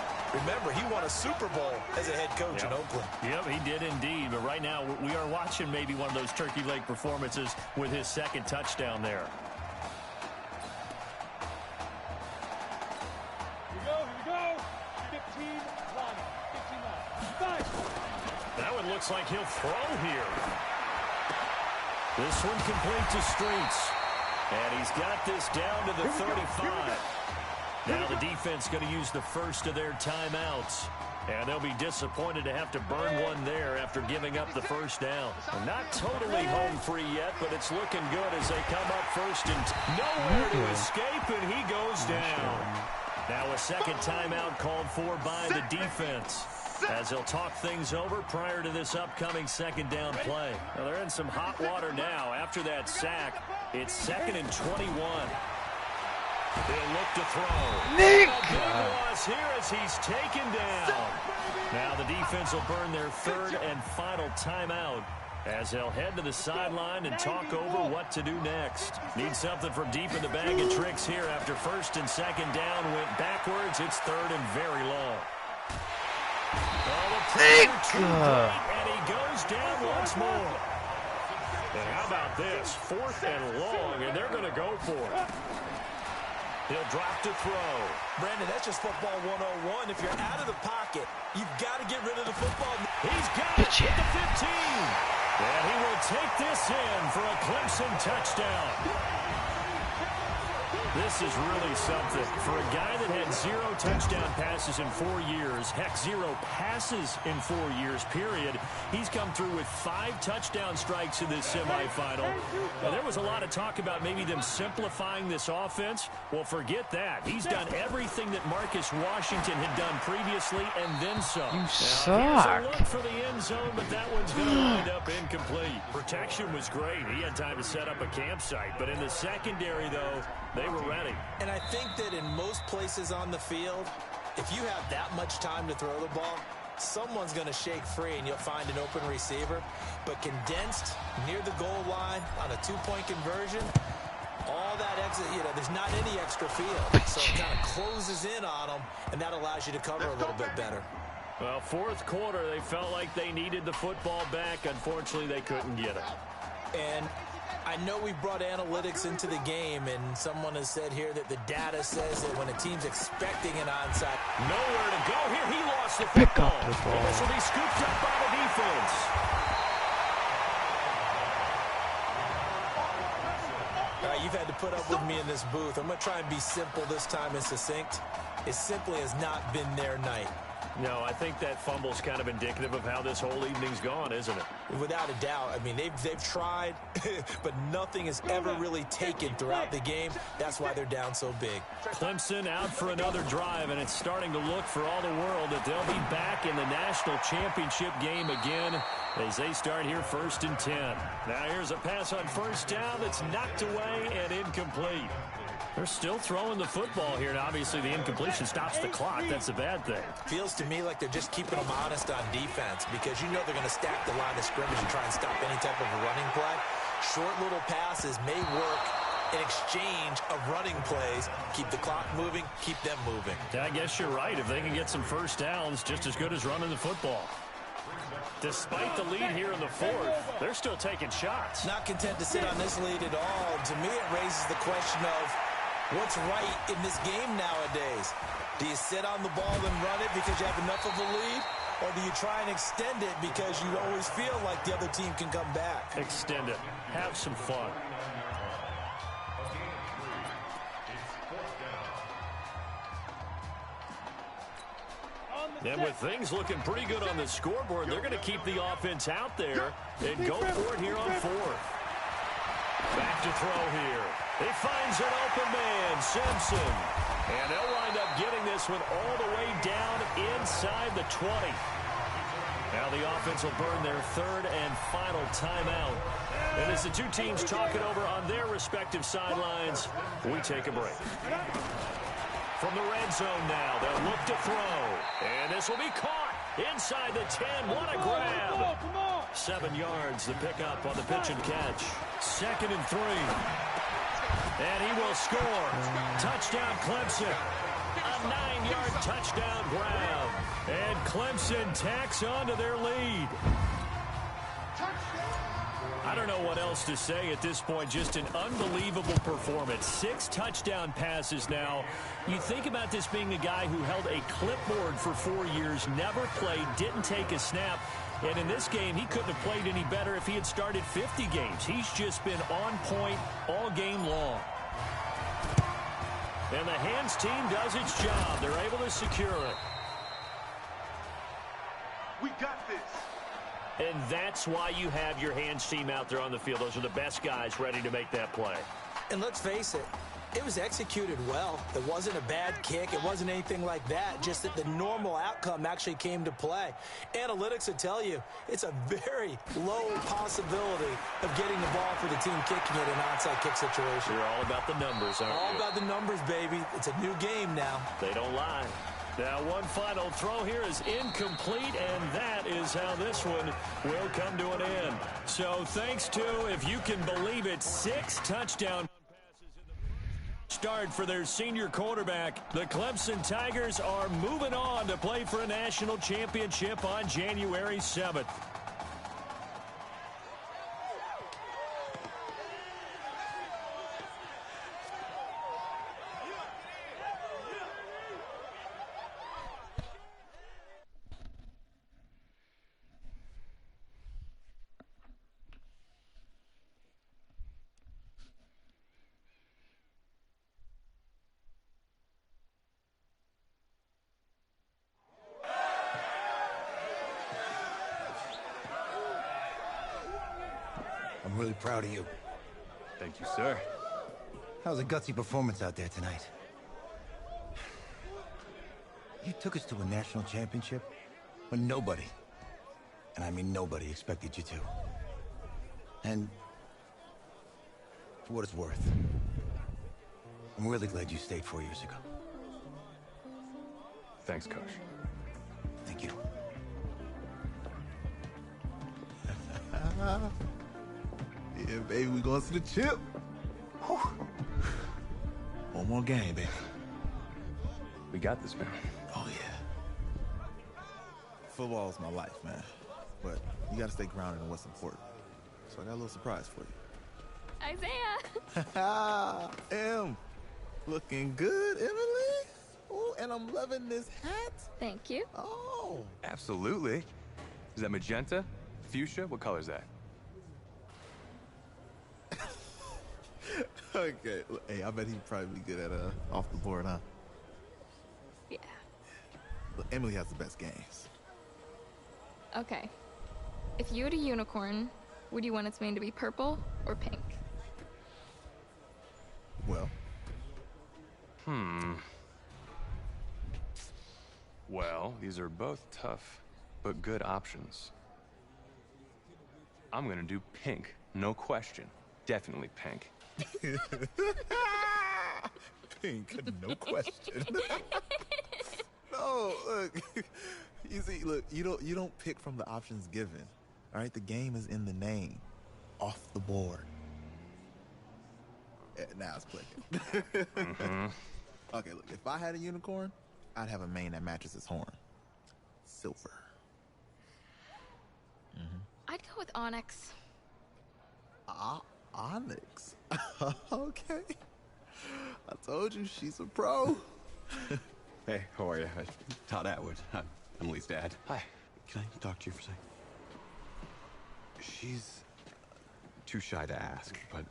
Remember, he won a Super Bowl as a head coach in Oakland. Yep, he did indeed. But right now, we are watching maybe one of those turkey leg performances with his 2nd touchdown there. Here we go. 15 line. 15 line. That one looks like he'll throw here. This one complete to Streets. And he's got this down to the 35. Now the defense going to use the first of their timeouts. And they'll be disappointed to have to burn one there after giving up the 1st down. And not totally home free yet, but it's looking good as they come up 1st and nowhere to escape, and he goes down. Now a 2nd timeout called for by the defense as they'll talk things over prior to this upcoming 2nd down play. Now they're in some hot water now. After that sack, it's 2nd and 21. They'll look to throw. Nick! A big loss here as he's taken down. Now the defense will burn their 3rd and final timeout as they'll head to the sideline and talk over what to do next. Need something from deep in the bag of tricks here after 1st and 2nd down went backwards. It's 3rd and very long. Nick! And he goes down once more. And how about this? 4th and long, and they're going to go for it. He'll drop to throw. Brandon, that's just football 101. If you're out of the pocket, you've got to get rid of the football. He's got it at the 15. And he will take this in for a Clemson touchdown. This is really something. For a guy that had 0 touchdown passes in 4 years, heck, 0 passes in 4 years, period, he's come through with 5 touchdown strikes in this semifinal. Now, there was a lot of talk about maybe them simplifying this offense. Well, forget that. He's done everything that Marcus Washington had done previously and then some. You Now, here's a suck. look for the end zone, but that one's going to wind up incomplete. Protection was great. He had time to set up a campsite, but in the secondary, though, they were ready. And I think that in most places on the field, if you have that much time to throw the ball, someone's going to shake free and you'll find an open receiver. But condensed near the goal line on a 2-point conversion, all that exit, there's not any extra field. So it kind of closes in on them, and that allows you to cover a little bit better. Well, 4th quarter, they felt like they needed the football back. Unfortunately, they couldn't get it. And I know we brought analytics into the game, and someone has said here that the data says that when a team's expecting an onside. Nowhere to go here. He lost the Pick football. up the ball. And this will be scooped up by the defense. put up with me in this booth. I'm going to try and be simple this time and succinct. It simply has not been their night. No, I think that fumble's kind of indicative of how this whole evening's gone, isn't it? Without a doubt. I mean, they've tried, but nothing has ever really taken throughout the game. That's why they're down so big. Clemson out for another drive, and it's starting to look for all the world that they'll be back in the national championship game again as they start here 1st and 10. Now here's a pass on first down that's knocked away and incomplete. They're still throwing the football here, and obviously the incompletion stops the clock. That's a bad thing. Feels to me like they're just keeping them honest on defense because you know they're going to stack the line of scrimmage and try and stop any type of a running play. Short little passes may work in exchange of running plays. Keep the clock moving, keep them moving. I guess you're right. If they can get some first downs, just as good as running the football. Despite the lead here in the 4th, they're still taking shots. Not content to sit on this lead at all. To me, it raises the question of what's right in this game nowadays. Do you sit on the ball and run it because you have enough of a lead? Or do you try and extend it because you always feel like the other team can come back? Extend it. Have some fun. And with things looking pretty good on the scoreboard, they're going to keep the offense out there and go for it here on 4th. Back to throw here. He finds an open man, Simpson. And they'll wind up getting this one all the way down inside the 20. Now the offense will burn their 3rd and final timeout. And as the two teams talk it over on their respective sidelines, we take a break. From the red zone now, they'll look to throw. And this will be caught inside the 10. What a grab. 7 yards, the pickup on the pitch and catch. 2nd and 3. And he will score. Touchdown, Clemson. A 9-yard touchdown grab. And Clemson tacks on to their lead. I don't know what else to say at this point. Just an unbelievable performance. 6 touchdown passes now. You think about this being a guy who held a clipboard for 4 years, never played, didn't take a snap. And in this game, he couldn't have played any better if he had started 50 games. He's just been on point all game long. And the hands team does its job. They're able to secure it. We got this. And that's why you have your hands team out there on the field. Those are the best guys ready to make that play. And let's face it, it was executed well. It wasn't a bad kick. It wasn't anything like that. Just that the normal outcome actually came to play. Analytics will tell you it's a very low possibility of getting the ball for the team kicking it in an onside kick situation. You're all about the numbers, aren't you? All about the numbers, baby. It's a new game now. They don't lie. Now, one final throw here is incomplete, and that is how this one will come to an end. So, thanks to, if you can believe it, 6 touchdown passes in the start for their senior quarterback. The Clemson Tigers are moving on to play for a national championship on January 7th. I'm really proud of you. Thank you, sir. How's a gutsy performance out there tonight? You took us to a national championship when nobody, and I mean nobody, expected you to. And for what it's worth, I'm really glad you stayed 4 years ago. Thanks, Coach. Thank you. Yeah, baby, we going to the chip. Whew. One more game, baby. We got this, man. Oh, yeah. Football is my life, man. But you got to stay grounded in what's important. So I got a little surprise for you. Isaiah! Em, looking good, Emily. Oh, and I'm loving this hat. Thank you. Oh. Absolutely. Is that magenta? Fuchsia? What color is that? Okay. Hey, I bet he'd probably be good at off the board, huh? Yeah. Look, Emily has the best games. Okay. If you had a unicorn, would you want its mane to be purple or pink? Well. Well, these are both tough, but good options. I'm gonna do pink, no question. Definitely pink. Pink, no question. No, look. You see, look, you don't pick from the options given. All right, the game is in the name. Off the board. Now it's clicking. Okay, look, if I had a unicorn, I'd have a mane that matches its horn. Silver. I'd go with onyx. Onyx? Okay. I told you, she's a pro. Hey, how are you? Todd Atwood. I'm Emily's dad. Hi. Can I talk to you for a second? She's too shy to ask, but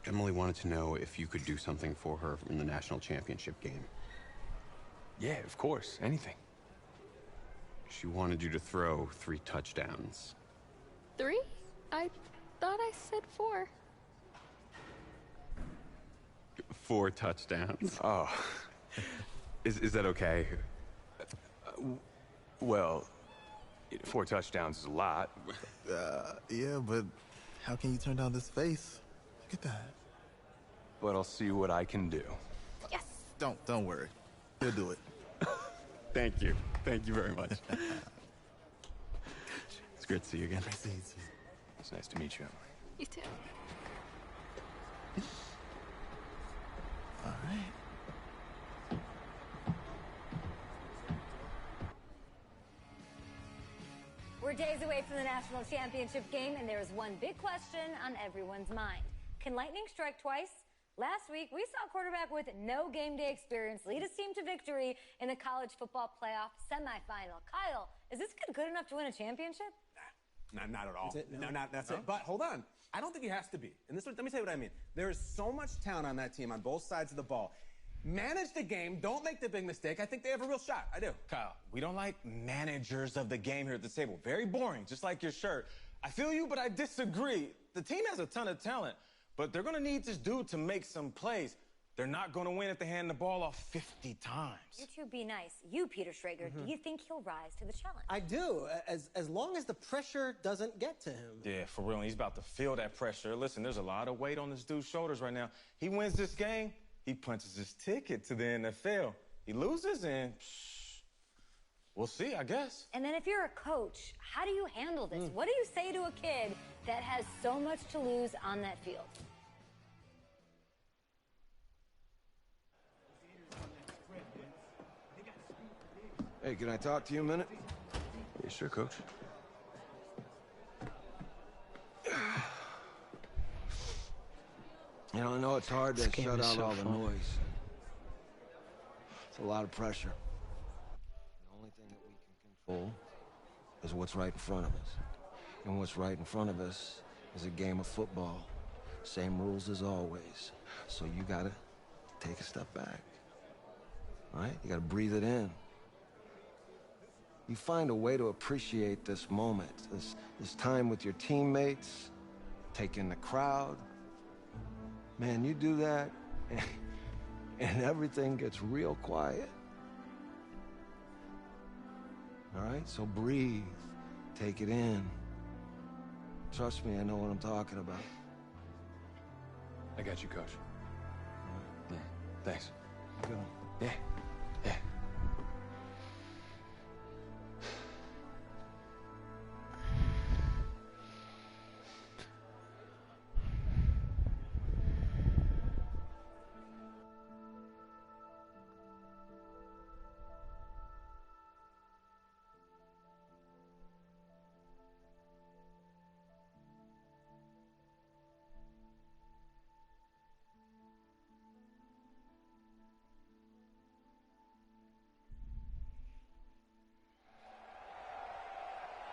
Emily wanted to know if you could do something for her in the national championship game. Yeah, of course. Anything. She wanted you to throw 3 touchdowns. 3? I thought I said 4. 4 touchdowns. Oh. Is that okay? Well, 4 touchdowns is a lot. Yeah, but how can you turn down this face? Look at that. But I'll see what I can do. Yes. Don't worry. He'll do it. Thank you. Thank you very much. It's great to see you again. Nice to see you. It's nice to meet you, Emily. You too. All right. We're days away from the national championship game, and there is one big question on everyone's mind. Can lightning strike twice? Last week, we saw a quarterback with no game day experience lead his team to victory in the college football playoff semifinal. Kyle, is this kid good enough to win a championship? Not at all. That's it? No? That's it. But hold on. I don't think he has to be. And let me tell you what I mean. There is so much talent on that team on both sides of the ball. Manage the game. Don't make the big mistake. I think they have a real shot. I do. Kyle, we don't like managers of the game here at this table. Very boring, just like your shirt. I feel you, but I disagree. The team has a ton of talent, but they're going to need this dude to make some plays. They're not going to win if they hand the ball off 50 times. You two be nice. You, Peter Schrager, do you think he'll rise to the challenge? I do, as long as the pressure doesn't get to him. Yeah, for real. He's about to feel that pressure. Listen, there's a lot of weight on this dude's shoulders right now. He wins this game, he punches his ticket to the NFL. He loses, and we'll see, I guess. And then if you're a coach, how do you handle this? What do you say to a kid that has so much to lose on that field? Hey, can I talk to you a minute? Yeah, sure, Coach. You know, I know it's hard to This game shut is out so all the fun. noise. It's a lot of pressure. The only thing that we can control is what's right in front of us. And what's right in front of us is a game of football. Same rules as always. So you gotta take a step back. All right? You gotta breathe it in. You find a way to appreciate this moment, this time with your teammates, take in the crowd. Man, you do that, and everything gets real quiet. All right? So breathe. Take it in. Trust me, I know what I'm talking about. I got you, Coach. Yeah, thanks. Good. Yeah, yeah.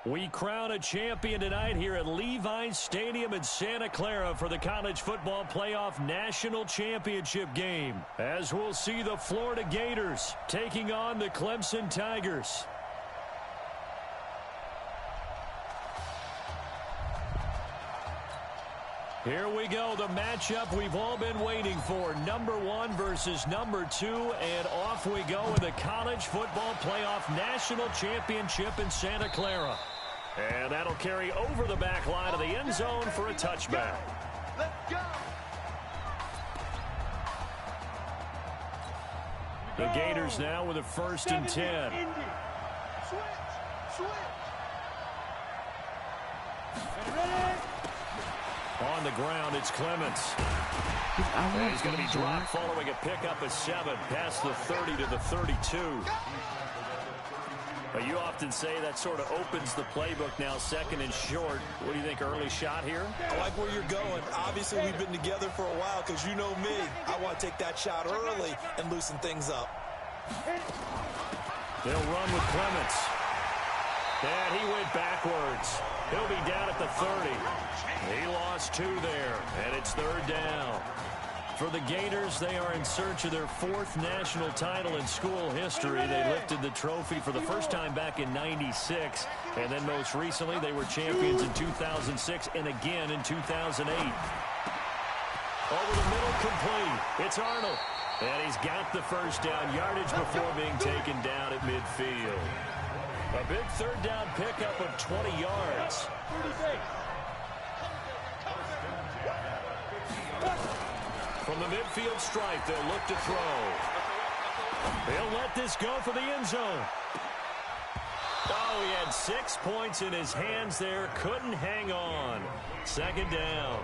We crown a champion tonight here at Levi's Stadium in Santa Clara for the College Football Playoff National Championship game, as we'll see the Florida Gators taking on the Clemson Tigers. Here we go, the matchup we've all been waiting for. Number 1 versus number 2, and off we go in the College Football Playoff National Championship in Santa Clara. And that'll carry over the back line of the end zone for a touchback. Let's go. The Gators now with a 1st and 10. Switch. On the ground, it's Clements. And he's going to be dropped following a pickup of 7 past the 30 to the 32. But you often say that sort of opens the playbook now, 2nd and short. What do you think, early shot here? I like where you're going. Obviously, we've been together for a while because you know me. I want to take that shot early and loosen things up. They'll run with Clements. And he went backwards. He'll be down at the 30. He lost 2 there, and it's 3rd down. For the Gators, they are in search of their 4th national title in school history. They lifted the trophy for the first time back in '96, and then most recently they were champions in 2006 and again in 2008. Over the middle, complete. It's Arnold, and he's got the 1st down yardage before being taken down at midfield. A big 3rd down pickup of 20 yards. From the midfield stripe, they'll look to throw. They'll let this go for the end zone. Oh, he had 6 points in his hands there. Couldn't hang on. 2nd down.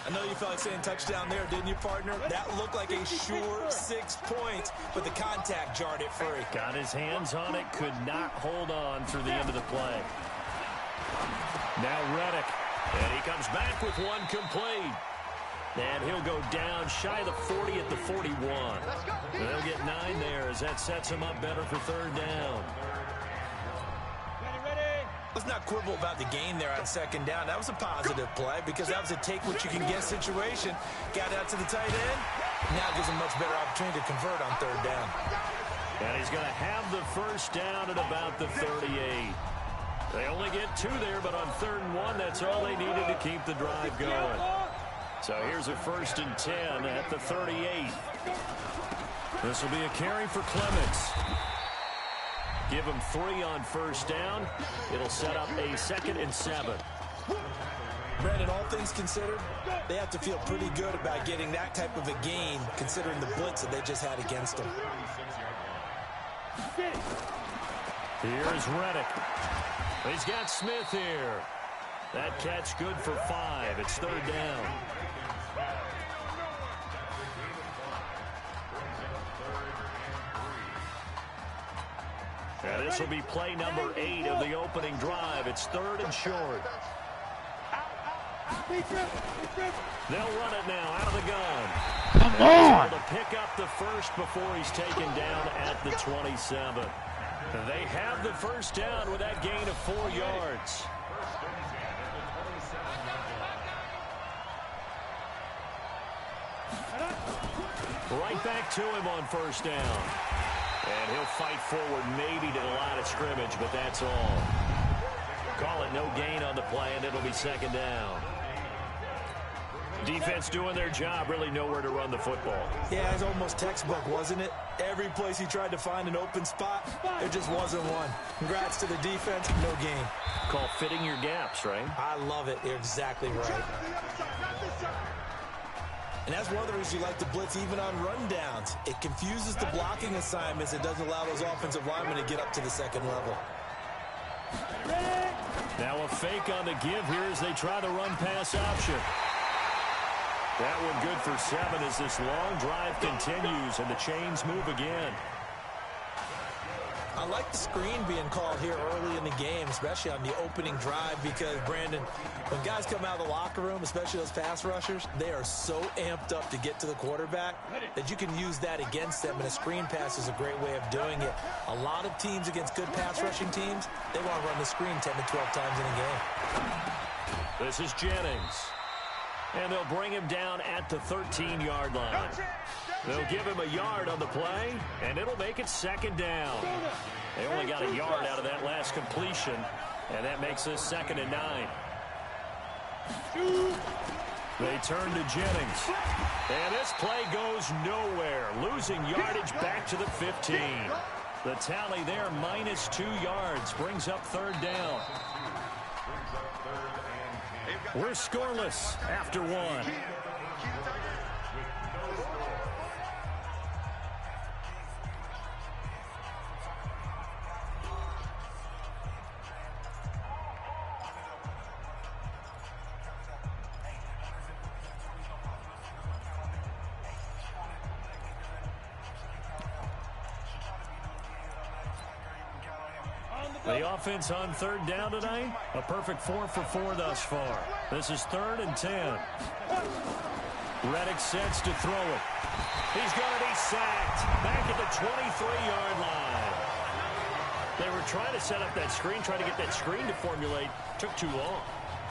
I know you felt like saying touchdown there, didn't you, partner? That looked like a sure 6 points, but the contact jarred it free. Got his hands on it, could not hold on through the end of the play. Now Reddick, and he comes back with 1 complete. And he'll go down shy of the 40 at the 41. And they'll get 9 there as that sets him up better for 3rd down. Let's not quibble about the gain there on 2nd down. That was a positive play because that was a take-what-you-can-get situation. Got out to the tight end. Now gives him much better opportunity to convert on 3rd down. And he's going to have the 1st down at about the 38. They only get 2 there, but on 3rd and 1, that's all they needed to keep the drive going. So here's a 1st and 10 at the 38. This will be a carry for Clements. Give him 3 on 1st down. It'll set up a 2nd and 7. Brandon, all things considered, they have to feel pretty good about getting that type of a gain considering the blitz that they just had against them. Here's Reddick. He's got Smith here. That catch good for 5. It's 3rd down. And this will be play number 8 of the opening drive. It's 3rd and short. They'll run it now out of the gun. Come on! To pick up the 1st before he's taken down at the 27. They have the 1st down with that gain of 4 yards. Right back to him on 1st down. And he'll fight forward maybe to the line of scrimmage, but that's all. Call it no gain on the play, and it'll be 2nd down. Defense doing their job, really nowhere to run the football. Yeah, it's almost textbook, wasn't it? Every place he tried to find an open spot, there just wasn't one. Congrats to the defense, no gain. Call fitting your gaps, right? I love it. You're exactly right. And that's one of the reasons you like to blitz even on rundowns. It confuses the blocking assignments. It doesn't allow those offensive linemen to get up to the 2nd level. Now a fake on the give here as they try the run-pass option. That one good for 7 as this long drive continues and the chains move again. I like the screen being called here early in the game, especially on the opening drive, because, Brandon, when guys come out of the locker room, especially those pass rushers, they are so amped up to get to the quarterback that you can use that against them, and a screen pass is a great way of doing it. A lot of teams against good pass rushing teams, they want to run the screen 10 to 12 times in a game. This is Jennings. And they'll bring him down at the 13-yard line. They'll give him a yard on the play, and it'll make it second down. They only got a yard out of that last completion, and that makes us 2nd and 9. They turn to Jennings. And this play goes nowhere, losing yardage back to the 15. The tally there, -2 yards, brings up 3rd down. We're scoreless after 1. The offense on 3rd down tonight, a perfect 4 for 4 thus far. This is 3rd and 10. Reddick sets to throw it. He's going to be sacked back at the 23-yard line. They were trying to set up that screen, trying to get that screen to formulate. Took too long.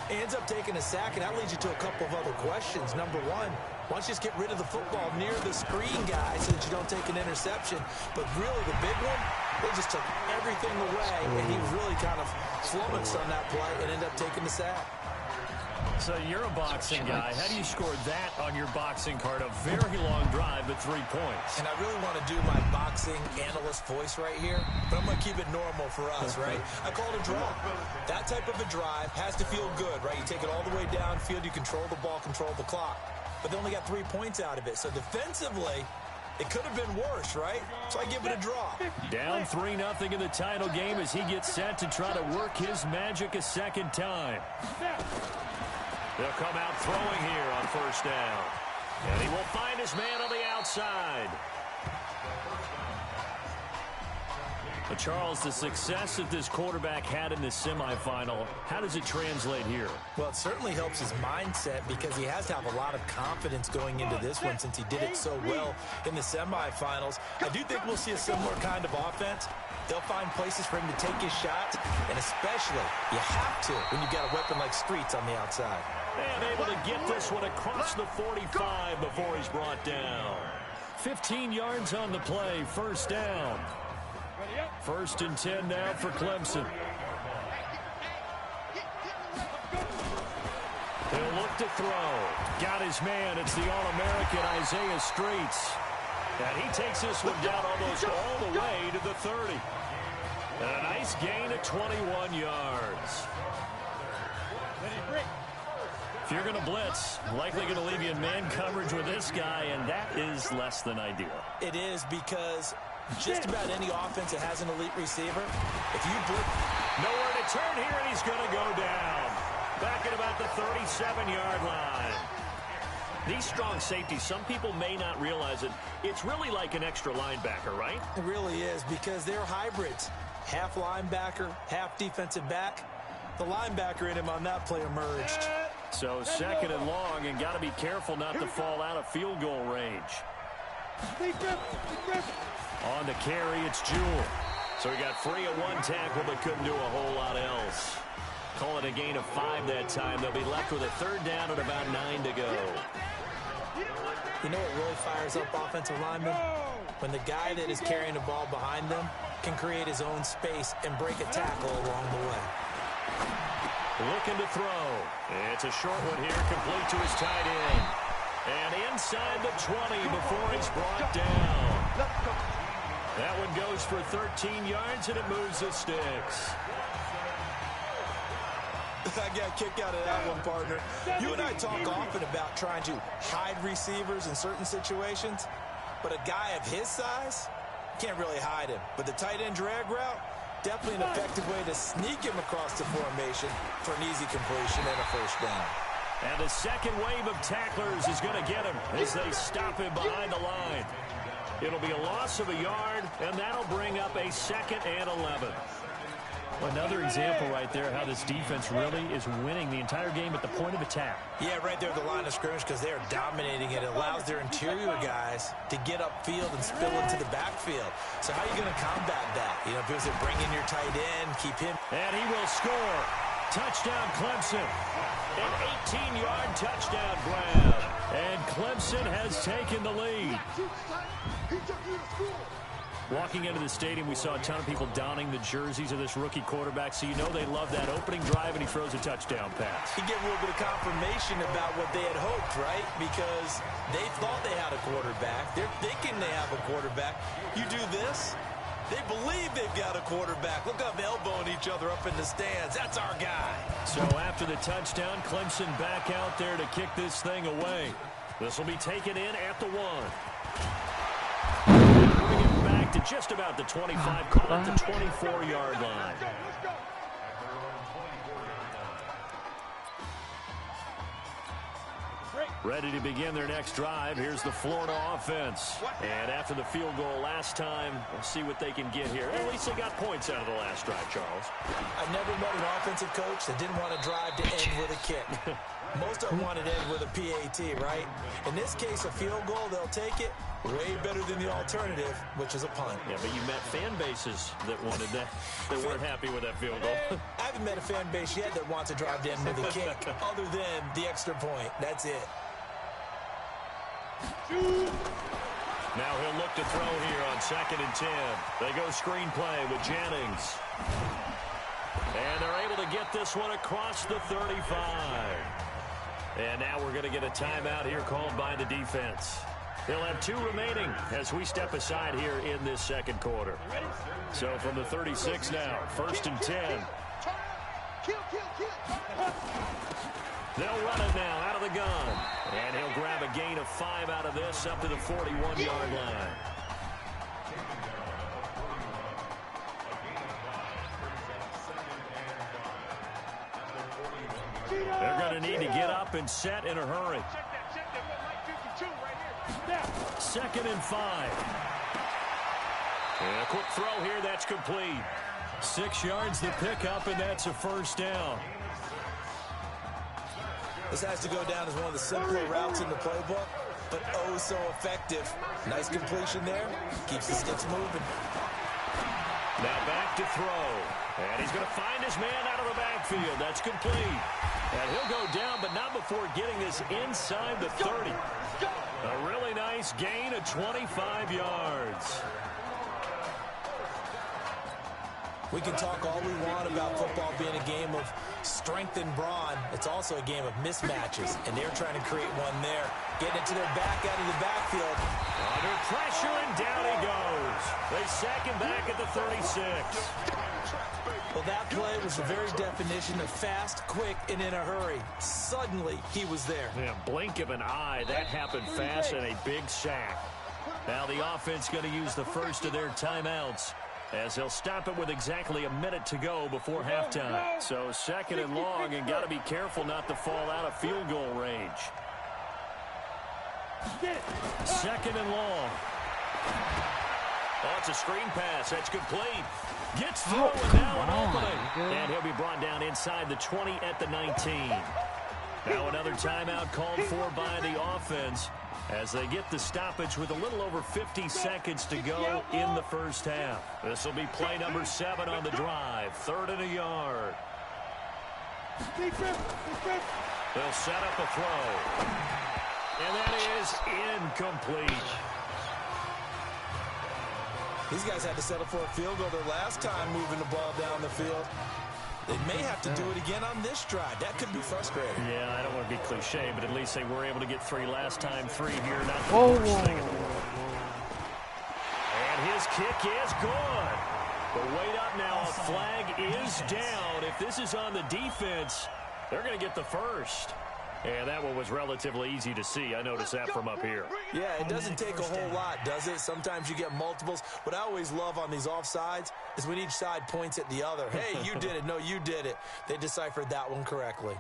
He ends up taking a sack, and that leads you to a couple of other questions. Number one, why don't you just get rid of the football near the screen guy so that you don't take an interception? But really, the big one, they just took everything away, and he really kind of flummoxed on that play and ended up taking the sack. So you're a boxing guy. How do you score that on your boxing card? A very long drive, but 3 points. And I really want to do my boxing analyst voice right here, but I'm going to keep it normal for us, right? I call it a draw. That type of a drive has to feel good, right? You take it all the way downfield, you control the ball, control the clock. But they only got 3 points out of it. So defensively, it could have been worse, right? So I give it a draw. Down 3-0 in the title game as he gets set to try to work his magic a second time. They'll come out throwing here on 1st down. And he will find his man on the outside. But Charles, the success that this quarterback had in the semifinal, how does it translate here? Well, it certainly helps his mindset because he has to have a lot of confidence going into this one since he did it so well in the semifinals. I do think we'll see a similar kind of offense. They'll find places for him to take his shots, and especially you have to when you've got a weapon like Streets on the outside. And able to get this one across the 45 before he's brought down. 15 yards on the play, 1st down. 1st and 10 now for Clemson. He'll look to throw. Got his man. It's the All-American Isaiah Streets. And he takes this one down almost all the way to the 30. And a nice gain of 21 yards. If you're going to blitz, likely going to leave you in man coverage with this guy, and that is less than ideal. It is because just about any offense that has an elite receiver, if you blitz... Nowhere to turn here, and he's going to go down. Back at about the 37-yard line. These strong safeties, some people may not realize it. It's really like an extra linebacker, right? It really is because they're hybrids. Half linebacker, half defensive back. The linebacker in him on that play emerged. So 2nd and long, and got to be careful not to fall out of field goal range. On the carry, it's Jewell. So he got free of one tackle, but couldn't do a whole lot else. Call it a gain of 5 that time. They'll be left with a 3rd down and about 9 to go. You know what really fires up offensive linemen? When the guy that is carrying the ball behind them can create his own space and break a tackle along the way. Looking to throw. It's a short one here, complete to his tight end. And inside the 20 before he's brought down. That one goes for 13 yards, and it moves the sticks. I got a kick out of that one, partner. You and I talk often about trying to hide receivers in certain situations, but a guy of his size can't really hide him. But the tight end drag route, definitely an effective way to sneak him across the formation for an easy completion and a 1st down. And the second wave of tacklers is going to get him as they stop him behind the line. It'll be a loss of a yard, and that'll bring up a 2nd and 11. Another example right there how this defense really is winning the entire game at the point of attack. Yeah, right there at the line of scrimmage because they are dominating it. It allows their interior guys to get upfield and spill into the backfield. So how are you going to combat that? You know, if it was to bring in your tight end, keep him. And he will score. Touchdown, Clemson. An 18-yard touchdown grab. And Clemson has taken the lead. Walking into the stadium, we saw a ton of people donning the jerseys of this rookie quarterback, so you know they love that opening drive, and he throws a touchdown pass. You get a little bit of confirmation about what they had hoped, right? Because they thought they had a quarterback. They're thinking they have a quarterback. You do this, they believe they've got a quarterback. Look up, elbowing each other up in the stands. That's our guy. So after the touchdown, Clemson back out there to kick this thing away. This will be taken in at the 1. To just about the 25, call it the 24-yard line. Ready to begin their next drive. Here's the Florida offense. And after the field goal last time, we'll see what they can get here. At least they got points out of the last drive, Charles. I've never met an offensive coach that didn't want to drive to end with a kick. Most of them wanted to end with a PAT, right? In this case, a field goal, they'll take it. Way better than the alternative, which is a punt. Yeah, but you met fan bases that wanted that. They weren't happy with that field goal. I haven't met a fan base yet that wants to drive to end with a kick, other than the extra point. That's it. Now he'll look to throw here on 2nd and 10. They go screenplay with Jennings. And they're able to get this one across the 35. And now we're going to get a timeout here called by the defense. They'll have 2 remaining as we step aside here in this 2nd quarter. So from the 36 now, 1st and 10. They'll run it now out of the gun. And he'll grab a gain of 5 out of this up to the 41-yard line. They're going to need to get up and set in a hurry. 2nd and 5. And a quick throw here, that's complete. 6 yards the pickup, and that's a 1st down. This has to go down as one of the simpler routes in the playbook, but oh so effective. Nice completion there. Keeps the sticks moving. Now back to throw. And he's going to find his man out of the backfield. That's complete. And he'll go down, but not before getting this inside the 30. A really nice gain of 25 yards. We can talk all we want about football being a game of strength and brawn. It's also a game of mismatches, and they're trying to create one there. Getting it to their back out of the backfield. Under pressure, and down he goes. They sack him back at the 36. Well, that play was the very definition of fast, quick, and in a hurry. Suddenly, he was there. Yeah, blink of an eye. That happened fast, and a big sack. Now the offense going to use the first of their timeouts, as they'll stop it with exactly a minute to go before halftime. So 2nd and long, and got to be careful not to fall out of field goal range. 2nd and long. Oh, it's a screen pass. That's complete. Gets through, and now an opening. And he'll be brought down inside the 20 at the 19. Now another timeout called for by the offense as they get the stoppage with a little over 50 seconds to go in the 1st half. This will be play number 7 on the drive. 3rd and a yard. They'll set up a throw. And that is incomplete. These guys had to settle for a field goal their last time moving the ball down the field. They may have to do it again on this drive. That could be frustrating. Yeah, I don't want to be cliche, but at least they were able to get 3 last time. 3 here, not the worst thing in the world. And his kick is good. But wait up now, a flag is down. If this is on the defense, they're going to get the first. And that one was relatively easy to see. I noticed that from up here. Yeah, it doesn't take a whole lot, does it? Sometimes you get multiples. What I always love on these offsides is when each side points at the other. Hey, you did it. No, you did it. They deciphered that one correctly.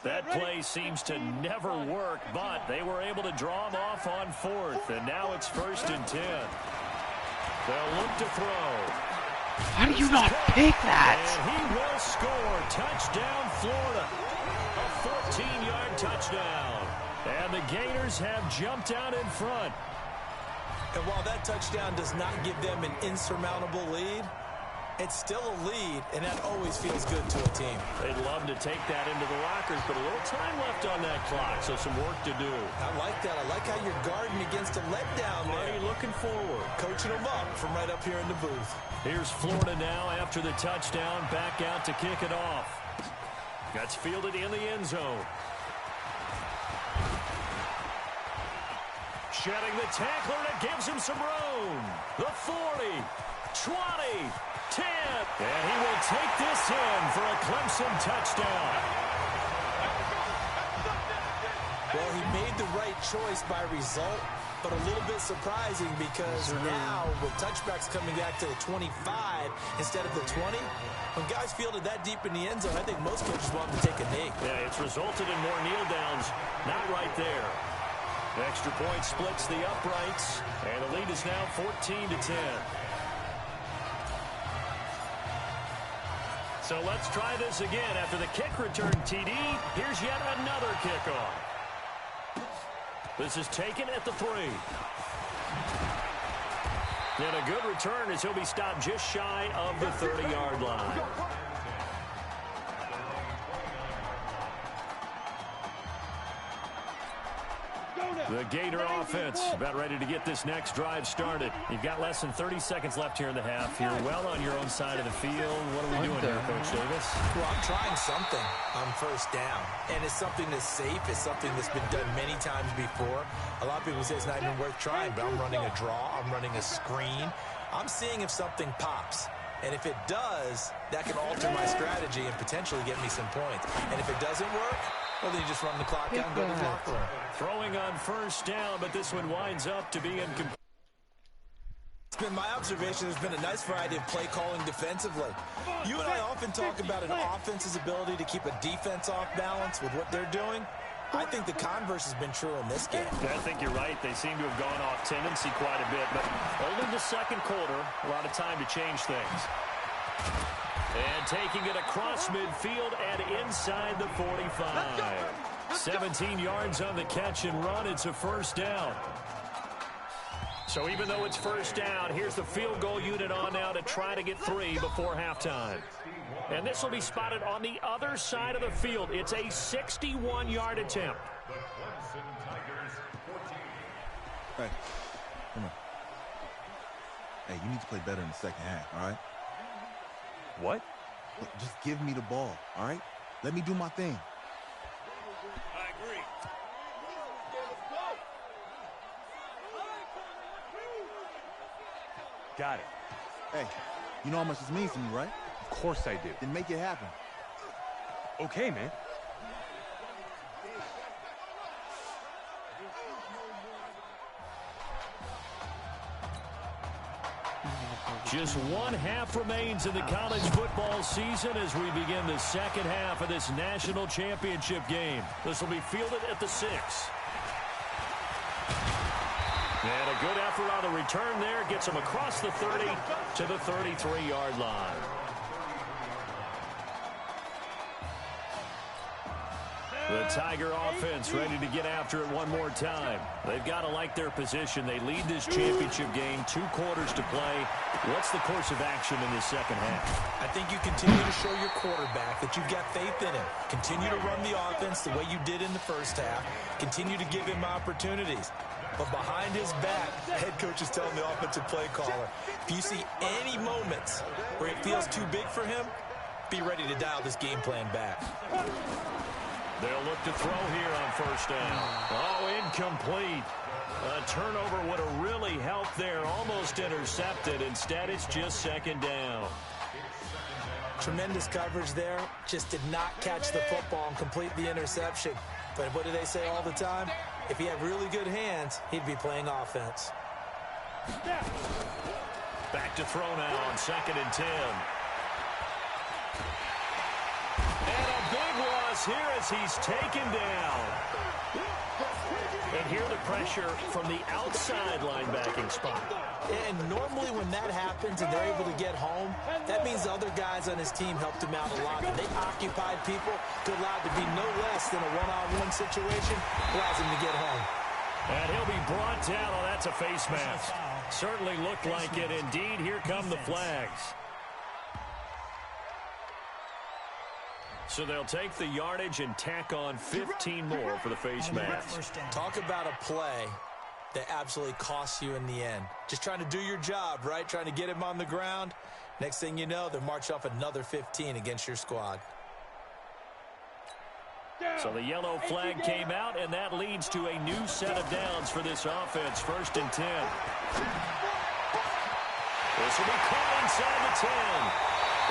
That play seems to never work, but they were able to draw him off on 4th, and now it's 1st and 10. They'll look to throw. How do you not pick that? And he will score. Touchdown, Florida. A 14-yard touchdown. And the Gators have jumped out in front. And while that touchdown does not give them an insurmountable lead, it's still a lead, and that always feels good to a team. They'd love to take that into the lockers, but a little time left on that clock, so some work to do. I like that. I like how you're guarding against a letdown there. Already looking forward. Coaching them up from right up here in the booth. Here's Florida now after the touchdown, back out to kick it off. That's fielded in the end zone. Shedding the tackler, and it gives him some room. The 40, 20, 10. And he will take this in for a Clemson touchdown. Well, he made the right choice by result, but a little bit surprising because now with touchbacks coming back to the 25 instead of the 20, when guys fielded that deep in the end zone, I think most coaches want them to take a knee. Yeah, it's resulted in more kneel downs. Not right there. Extra point splits the uprights, and the lead is now 14-10. So let's try this again. After the kick return TD, here's yet another kickoff. This is taken at the 3. And a good return as he'll be stopped just shy of the 30-yard line. The Gator offense about ready to get this next drive started. You've got less than 30 seconds left here in the half. You're well on your own side of the field. What are we doing here, Coach Davis? Well, I'm trying something on first down. And it's something that's safe. It's something that's been done many times before. A lot of people say it's not even worth trying, but I'm running a draw. I'm running a screen. I'm seeing if something pops. And if it does, that can alter my strategy and potentially get me some points. And if it doesn't work, well, then you just run the clock out and go to the locker room. Throwing on first down, but this one winds up to be incomplete. It's been my observation there's been a nice variety of play calling defensively. You and I often talk about an offense's ability to keep a defense off balance with what they're doing. I think the converse has been true in this game. I think you're right. They seem to have gone off tendency quite a bit, but only the second quarter, a lot of time to change things. And taking it across midfield and inside the 45. 17 yards on the catch and run. It's a first down. So even though it's first down, here's the field goal unit on now to try to get 3 before halftime. And this will be spotted on the other side of the field. It's a 61-yard attempt. Hey, come on. Hey, you need to play better in the second half, all right? What? Look, just give me the ball, all right? Let me do my thing. I agree. Got it. Hey, you know how much this means to me, right? Of course I do. Then make it happen. Okay, man. Just one half remains in the college football season as we begin the second half of this national championship game. This will be fielded at the 6. And a good effort on the return there. Gets him across the 30 to the 33-yard line. The Tiger offense ready to get after it one more time. They've got to like their position. They lead this championship game, 2 quarters to play. What's the course of action in the second half? I think you continue to show your quarterback that you've got faith in him. Continue to run the offense the way you did in the first half. Continue to give him opportunities. But behind his back, the head coach is telling the offensive play caller, if you see any moments where it feels too big for him, be ready to dial this game plan back. They'll look to throw here on first down. Oh, incomplete. A turnover would have really helped there. Almost intercepted. Instead, it's just second down. Tremendous coverage there. Just did not catch the football and complete the interception. But what do they say all the time? If he had really good hands, he'd be playing offense. Back to throw now on 2nd and 10. And a big loss is here as he's taken down. And here the pressure from the outside linebacking spot. And normally when that happens and they're able to get home, that means the other guys on his team helped him out a lot. And they occupied people to allow it to be no less than a one-on-one situation, allows him to get home. And he'll be brought down. Oh, that's a face mask. Certainly looked like it. Indeed, here come the flags. So they'll take the yardage and tack on 15 more for the face mask. Talk about a play that absolutely costs you in the end. Just trying to do your job, right? Trying to get him on the ground. Next thing you know, they'll march off another 15 against your squad. So the yellow flag came out, and that leads to a new set of downs for this offense. 1st and 10. This will be caught inside the 10.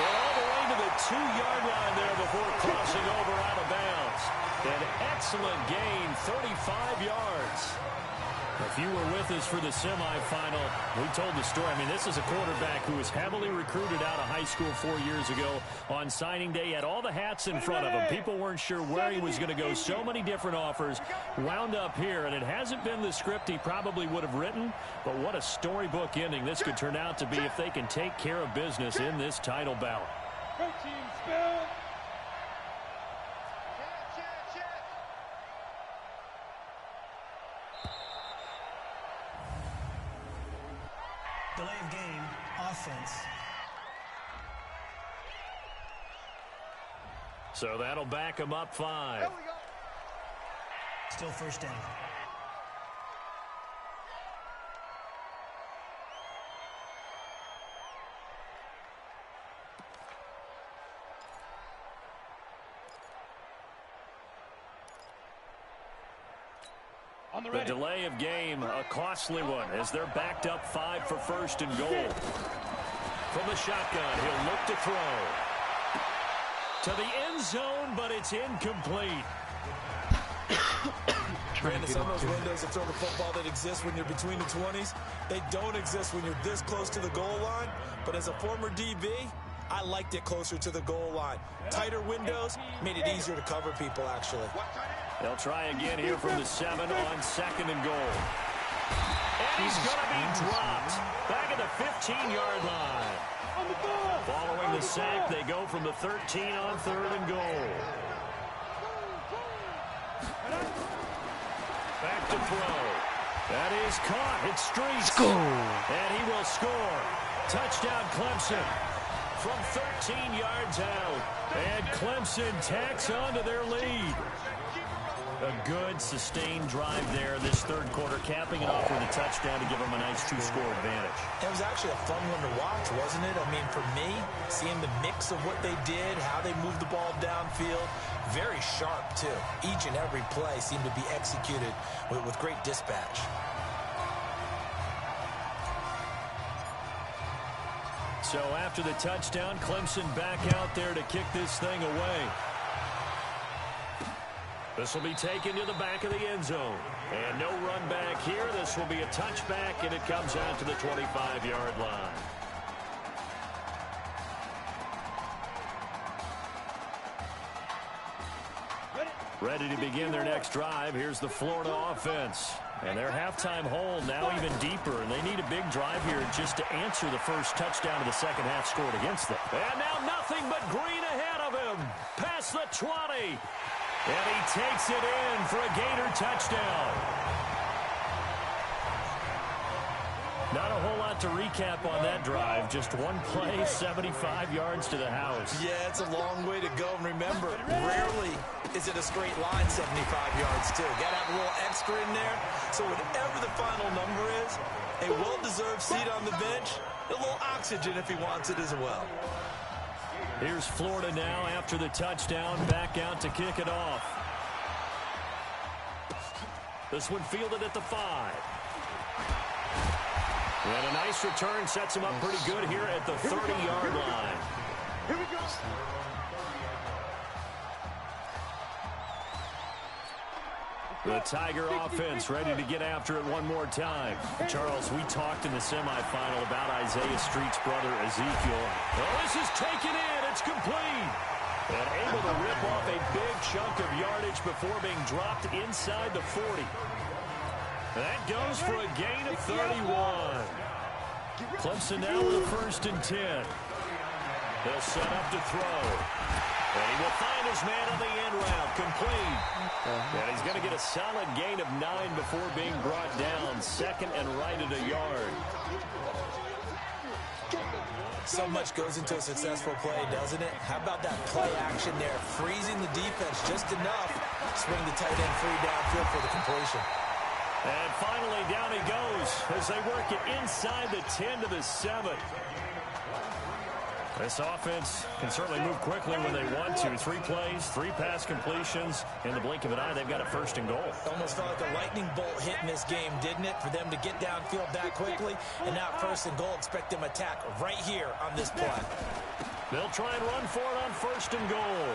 And all the way to the 2-yard line there before crossing over out of bounds. An excellent gain, 35 yards. If you were with us for the semifinal, we told the story. I mean, this is a quarterback who was heavily recruited out of high school 4 years ago. On signing day, had all the hats in front of him. People weren't sure where he was going to go. So many different offers. Wound up here, and it hasn't been the script he probably would have written. But what a storybook ending this could turn out to be if they can take care of business in this title bout. Delay of game, offense. So that'll back him up 5. Still 1st down. The delay of game, a costly one, as they're backed up 5 for 1st and goal. From the shotgun, he'll look to throw. To the end zone, but it's incomplete. Brandon, some of those windows of throwing the football that exist when you're between the 20s, they don't exist when you're this close to the goal line. But as a former DB, I liked it closer to the goal line. Tighter windows made it easier to cover people, actually. They'll try again here from the 7 on 2nd and goal. And he's going to be dropped back at the 15-yard line. Following the sack, they go from the 13 on 3rd and goal. Back to throw. That is caught. It's Streets. Score. And he will score. Touchdown, Clemson. From 13 yards out. And Clemson tacks onto their lead. A good, sustained drive there this 3rd quarter, capping it off with a touchdown to give them a nice 2-score advantage. It was actually a fun one to watch, wasn't it? I mean, for me, seeing the mix of what they did, how they moved the ball downfield, very sharp, too. Each and every play seemed to be executed with great dispatch. So after the touchdown, Clemson back out there to kick this thing away. This will be taken to the back of the end zone. And no run back here. This will be a touchback, and it comes out to the 25-yard line. Ready to begin their next drive. Here's the Florida offense. And their halftime hole now even deeper, and they need a big drive here just to answer the first touchdown of the second half scored against them. And now nothing but green ahead of him. Past the 20. And he takes it in for a Gator touchdown. Not a whole lot to recap on that drive. Just one play, 75 yards to the house. Yeah, it's a long way to go. And remember, rarely is it a straight line 75 yards, too. Got to have a little extra in there. So whatever the final number is, a well-deserved seat on the bench, a little oxygen if he wants it as well. Here's Florida now after the touchdown, back out to kick it off. This one fielded at the 5. And a nice return sets him up pretty good here at the 30-yard line. Here we go. The Tiger offense ready to get after it one more time. Charles, we talked in the semifinal about Isaiah Street's brother, Ezekiel. Well, this is taken in. It's complete. And able to rip off a big chunk of yardage before being dropped inside the 40. That goes for a gain of 31. Clemson now with a 1st and 10. They'll set up to throw. And he will find his man on the end route. Complete. And he's going to get a solid gain of 9 before being brought down. 2nd and right at a yard. So much goes into a successful play, doesn't it? How about that play action there? Freezing the defense just enough. Swing the tight end free downfield for the completion. And finally, down he goes as they work it inside the 10 to the 7. This offense can certainly move quickly when they want to. 3 plays, 3 pass completions. In the blink of an eye, they've got a 1st and goal. Almost felt like a lightning bolt hit in this game, didn't it? For them to get downfield that quickly. And now 1st and goal, expect them attack right here on this play. They'll try and run for it on 1st and goal.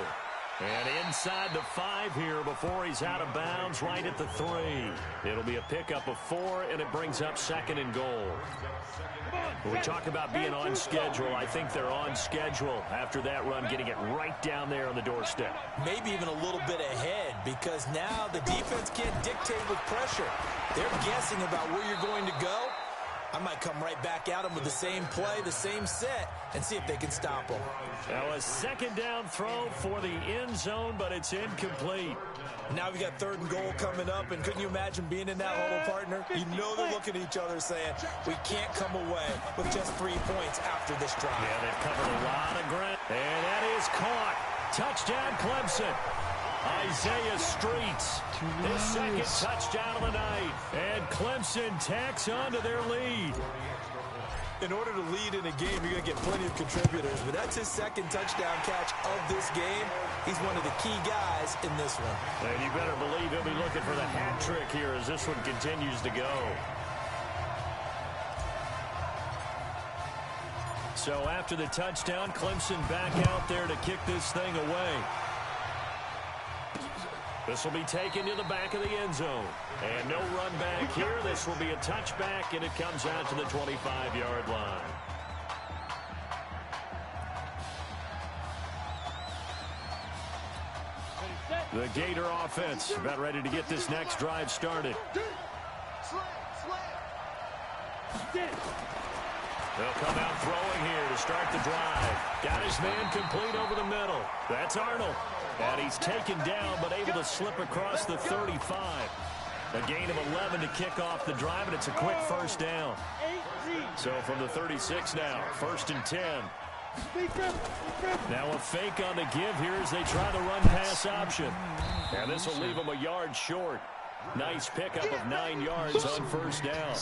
And inside the 5 here before he's out of bounds, right at the 3. It'll be a pickup of 4, and it brings up 2nd and goal. When we talk about being on schedule, I think they're on schedule after that run, getting it right down there on the doorstep. Maybe even a little bit ahead, because now the defense can't dictate with pressure. They're guessing about where you're going to go. I might come right back at them with the same play, the same set, and see if they can stop them. Now a 2nd down throw for the end zone, but it's incomplete. Now we got 3rd and goal coming up, and couldn't you imagine being in that huddle, partner? You know they're looking at each other saying, we can't come away with just 3 points after this drive. Yeah, they've covered a lot of ground. And that is caught. Touchdown, Clemson. Isaiah Streets, his 2nd touchdown of the night. And Clemson tacks onto their lead. In order to lead in a game, you're going to get plenty of contributors, but that's his 2nd touchdown catch of this game. He's one of the key guys in this one. And you better believe he'll be looking for the hat trick here as this one continues to go. So after the touchdown, Clemson back out there to kick this thing away. This will be taken to the back of the end zone. And no run back here. This will be a touchback, and it comes out to the 25-yard line. The Gator offense about ready to get this next drive started. They'll come out throwing here to start the drive. Got his man complete over the middle. That's Arnold. And he's taken down, but able to slip across the 35. A gain of 11 to kick off the drive, and it's a quick 1st down. So from the 36 now, 1st and 10. Now a fake on the give here as they try the run-pass option. And this will leave them a yard short. Nice pickup of 9 yards on 1st down.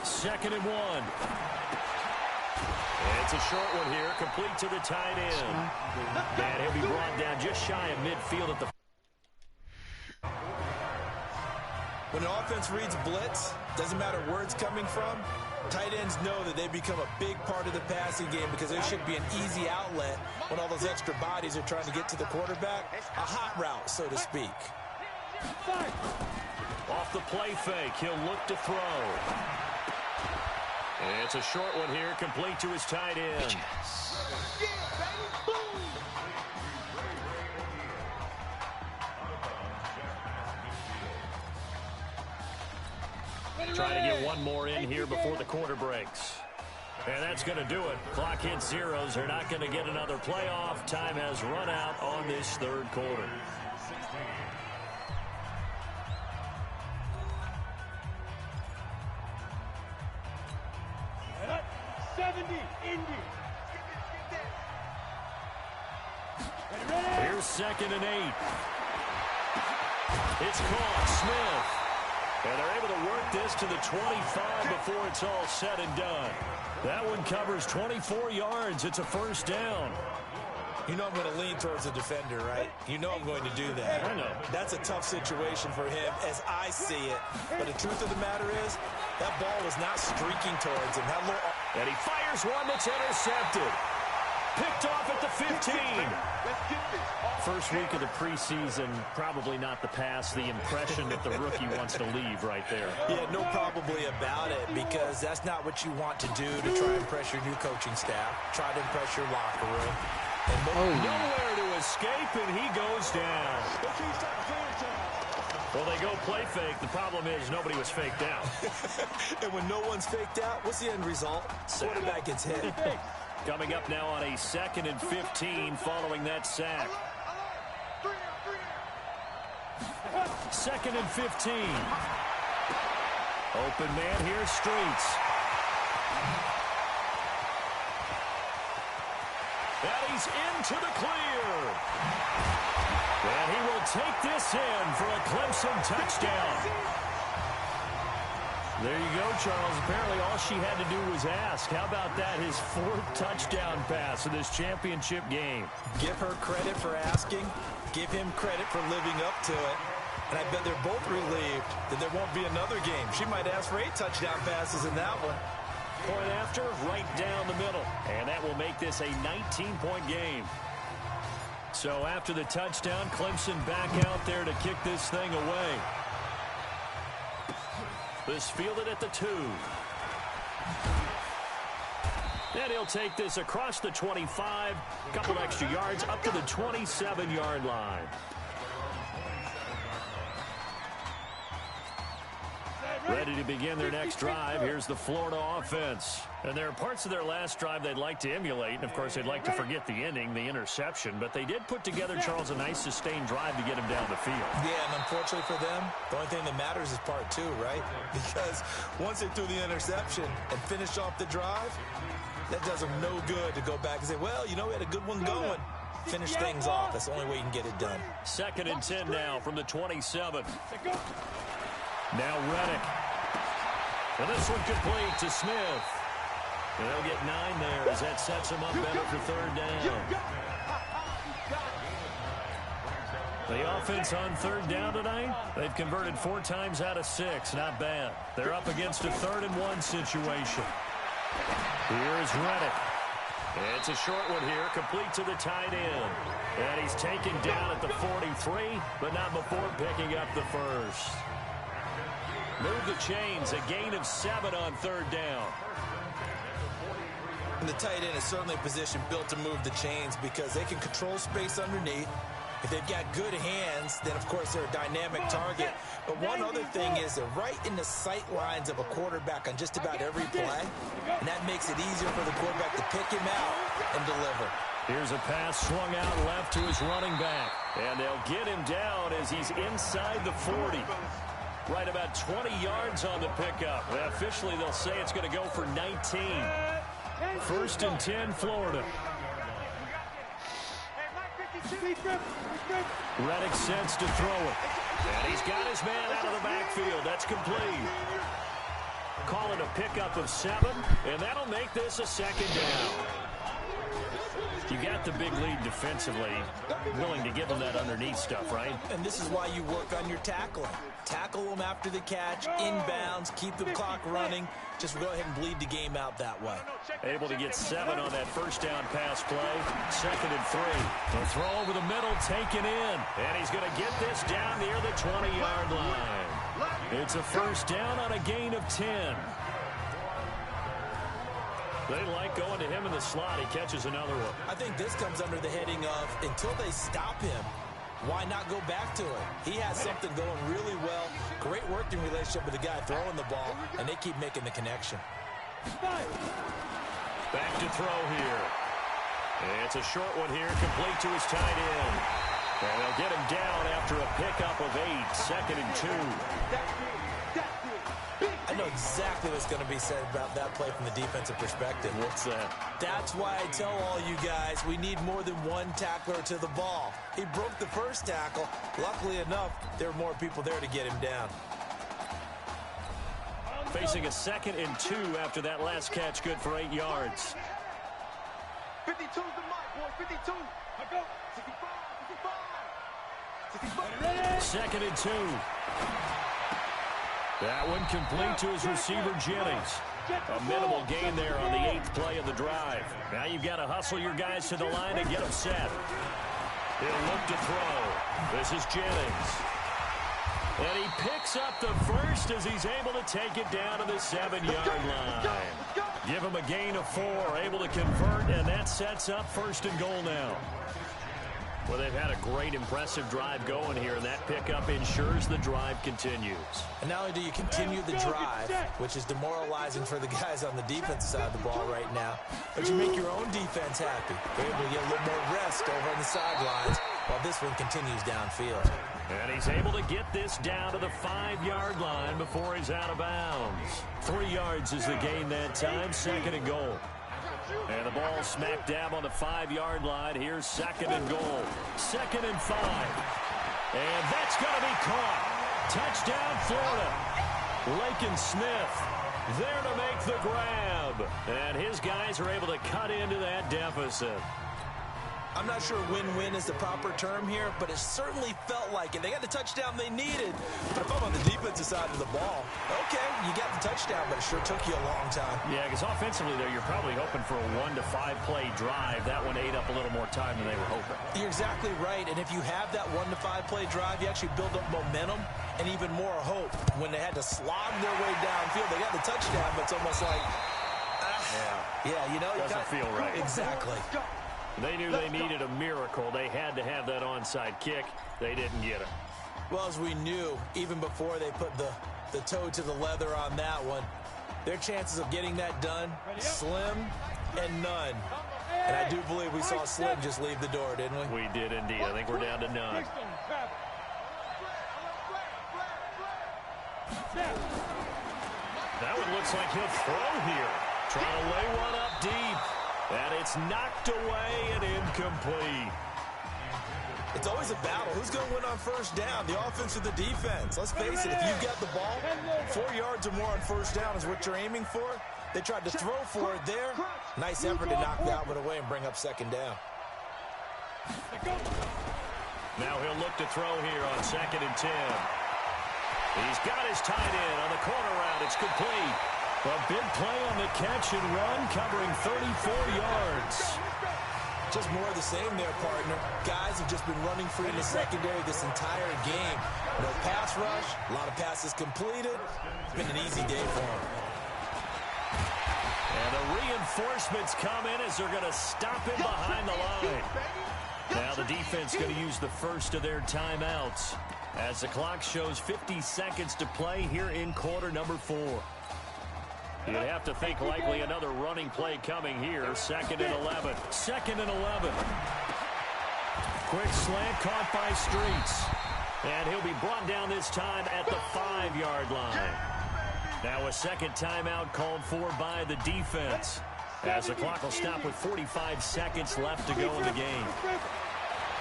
Second and 1. It's a short one here, complete to the tight end. And he'll be brought down just shy of midfield at the... When an offense reads blitz, doesn't matter where it's coming from, tight ends know that they become a big part of the passing game because there should be an easy outlet when all those extra bodies are trying to get to the quarterback. A hot route, so to speak. Off the play fake, he'll look to throw. It's a short one here, complete to his tight end. Trying to get one more in here before the quarter breaks. And that's going to do it. Clock hits zeros. They're not going to get another playoff. Time has run out on this 3rd quarter. Here's 2nd and 8. It's caught. Smith. And they're able to work this to the 25 before it's all said and done. That one covers 24 yards. It's a 1st down. You know I'm going to lean towards the defender, right? You know I'm going to do that. I know. That's a tough situation for him as I see it. But the truth of the matter is, that ball was not streaking towards him. And he fires one that's intercepted. Picked off at the 15. First week of the preseason, probably not the pass, the impression that the rookie wants to leave right there. Yeah, no probably about it, because that's not what you want to do to try and impress your new coaching staff. Try to impress your locker room. And nowhere to escape, and he goes down. Well, they go play fake. The problem is nobody was faked out. And when no one's faked out, what's the end result? Quarterback gets hit. Coming up now on a 2nd and 15 following that sack. 2nd and 15. Open man here, Streets. And he's into the clear. And he will take this in for a Clemson touchdown. There you go, Charles. Apparently all she had to do was ask. How about that? His 4th touchdown pass in this championship game. Give her credit for asking. Give him credit for living up to it. And I bet they're both relieved that there won't be another game. She might ask for 8 touchdown passes in that one. Point after, right down the middle. And that will make this a 19-point game. So after the touchdown, Clemson back out there to kick this thing away. This fielded at the 2. And he'll take this across the 25. Couple extra yards up to the 27-yard line. Ready to begin their next drive. Here's the Florida offense. And there are parts of their last drive they'd like to emulate. And, of course, they'd like to forget the ending, the interception. But they did put together, Charles, a nice sustained drive to get him down the field. Yeah, and unfortunately for them, the only thing that matters is part 2, right? Because once they threw the interception and finished off the drive, that does them no good to go back and say, well, you know, we had a good one going. Finish things off. That's the only way you can get it done. 2nd and 10 now from the 27. Now Reddick. And this one complete to Smith. And they'll get 9 there as that sets him up better for 3rd down. The offense on 3rd down tonight, they've converted 4 times out of 6. Not bad. They're up against a 3rd and 1 situation. Here's Reddick. It's a short one here, complete to the tight end. And he's taken down at the 43, but not before picking up the first. Move the chains, a gain of 7 on 3rd down. And the tight end is certainly a position built to move the chains because they can control space underneath. If they've got good hands, then, of course, they're a dynamic target. But one other thing is they're right in the sight lines of a quarterback on just about every play. And that makes it easier for the quarterback to pick him out and deliver. Here's a pass swung out left to his running back. And they'll get him down as he's inside the 40. Right about 20 yards on the pickup. Well, officially, they'll say it's going to go for 19. 1st and 10, Florida. Reddick sets to throw it. And he's got his man out of the backfield. That's complete. Call it a pickup of 7, and that'll make this a 2nd down. You got the big lead defensively, willing to give them that underneath stuff, right? And this is why you work on your tackling. Tackle them after the catch, inbounds, keep the clock running. Just go ahead and bleed the game out that way. Able to get 7 on that 1st down pass play. 2nd and 3. They'll throw over the middle, taken in. And he's going to get this down near the 20-yard line. It's a 1st down on a gain of 10. They like going to him in the slot. He catches another one. I think this comes under the heading of until they stop him, why not go back to it? He has something going really well. Great working relationship with the guy throwing the ball, and they keep making the connection. Back to throw here. It's a short one here, complete to his tight end. And they'll get him down after a pickup of 8, 2nd and 2. I know exactly what's going to be said about that play from the defensive perspective. What's that? That's why I tell all you guys we need more than one tackler to the ball. He broke the first tackle. Luckily enough, there were more people there to get him down. Facing a 2nd and 2 after that last catch, good for 8 yards. 52's the mark, boys. 52. I go. 65. 2nd and 2. That one complete to his receiver, Jennings. A minimal gain there on the 8th play of the drive. Now you've got to hustle your guys to the line and get them set. He'll look to throw. This is Jennings. And he picks up the first as he's able to take it down to the 7-yard line. Give him a gain of 4, able to convert, and that sets up 1st and goal now. Well, they've had a great, impressive drive going here, and that pickup ensures the drive continues. And not only do you continue the drive, which is demoralizing for the guys on the defensive side of the ball right now, but you make your own defense happy. They're able to get a little more rest over on the sidelines while this one continues downfield. And he's able to get this down to the 5-yard line before he's out of bounds. 3 yards is the gain that time, 2nd and goal. And the ball smack dab on the 5-yard line. Here's 2nd and goal. 2nd and 5. And that's going to be caught. Touchdown, Florida. Lakin Smith there to make the grab. And his guys are able to cut into that deficit. I'm not sure win-win is the proper term here, but it certainly felt like it. They got the touchdown they needed. But if I'm on the defensive side of the ball, okay, you got the touchdown, but it sure took you a long time. Yeah, because offensively there, you're probably hoping for a 1 to 5 play drive. That one ate up a little more time than they were hoping. You're exactly right, and if you have that 1 to 5 play drive, you actually build up momentum and even more hope. When they had to slog their way downfield, they got the touchdown, but it's almost like, yeah, you know. Doesn't feel right. Exactly. They knew they needed a miracle. They had to have that onside kick. They didn't get it. Well, as we knew, even before they put the toe to the leather on that one, their chances of getting that done, slim and none. And I do believe we saw Slim just leave the door, didn't we? We did indeed. I think we're down to none. That one looks like he'll throw here. Trying to lay one up deep. And it's knocked away and incomplete. It's always a battle. Who's going to win on 1st down, the offense or the defense? Let's face it, if you've got the ball, 4 yards or more on 1st down is what you're aiming for. They tried to throw for it there. Nice effort to knock that one away and bring up 2nd down. Now he'll look to throw here on 2nd and 10. He's got his tight end on the corner route. It's complete. A big play on the catch and run, covering 34 yards. Just more of the same there, partner. Guys have just been running free in the secondary this entire game. No pass rush, a lot of passes completed. It's been an easy day for them. And the reinforcements come in as they're going to stop him behind the line. Now the defense going to use the first of their timeouts as the clock shows 50 seconds to play here in quarter number 4. You'd have to think likely another running play coming here. 2nd and 11. 2nd and 11. Quick slant caught by Streets. And he'll be brought down this time at the 5-yard line. Now a 2nd timeout called for by the defense, as the clock will stop with 45 seconds left to go in the game.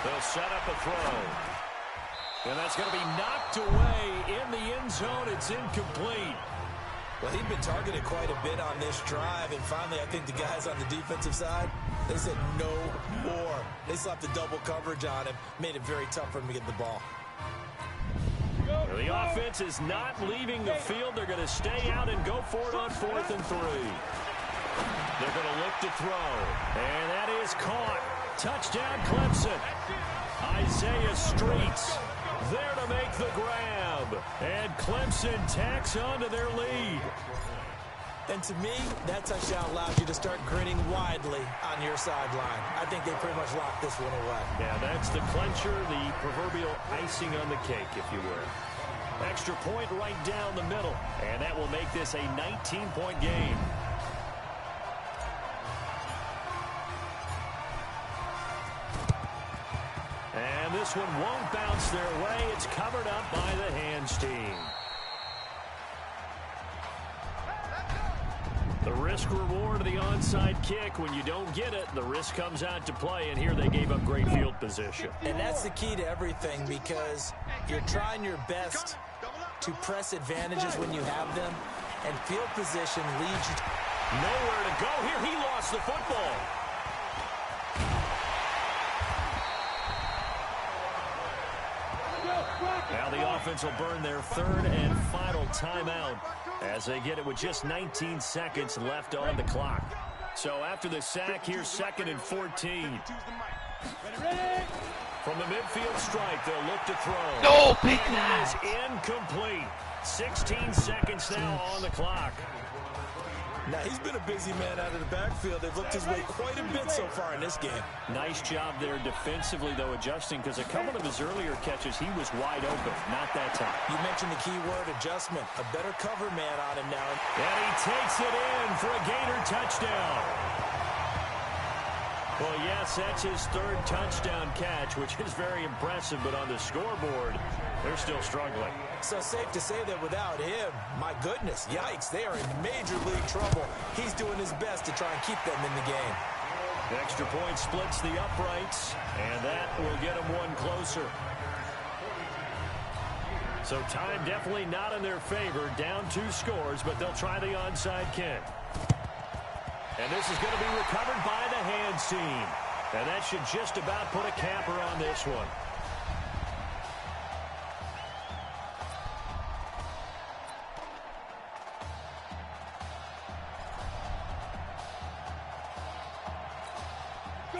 They'll set up a throw. And that's going to be knocked away in the end zone. It's incomplete. Well, he'd been targeted quite a bit on this drive, and finally I think the guys on the defensive side, they said no more. They slapped the double coverage on him, made it very tough for him to get the ball. The offense is not leaving the field. They're going to stay out and go for it on 4th and 3. They're going to look to throw, and that is caught. Touchdown, Clemson. Isaiah Streets there to make the grab, and Clemson tacks on to their lead. And to me, that touchdown allows you to start grinning widely on your sideline. I think they pretty much locked this one away. Yeah, that's the clincher, the proverbial icing on the cake, if you will. Extra point right down the middle, and that will make this a 19-point game. And this one won't bounce their way. It's covered up by the hands team. The risk reward of the onside kick. When you don't get it, the risk comes out to play, and here they gave up great field position. And that's the key to everything, because you're trying your best to press advantages when you have them, and field position leads you to nowhere to go here. He lost the football. Now the offense will burn their 3rd and final timeout. as they get it with just 19 seconds left on the clock. So after the sack, here's 2nd and 14. From the midfield strike, they'll look to throw. No, big It is incomplete. 16 seconds now on the clock. Now, he's been a busy man out of the backfield. They've looked his way quite a bit so far in this game. Nice job there defensively, though, adjusting, because a couple of his earlier catches, he was wide open. Not that time. You mentioned the key word, adjustment. A better cover man on him now. And he takes it in for a Gator touchdown. Well, yes, that's his 3rd touchdown catch, which is very impressive, but on the scoreboard, they're still struggling. So safe to say that without him, my goodness, yikes, they are in major league trouble. He's doing his best to try and keep them in the game. The extra point splits the uprights, and that will get them one closer. So time definitely not in their favor, down 2 scores, but they'll try the onside kick. And this is going to be recovered by the hands team. And that should just about put a capper on this one.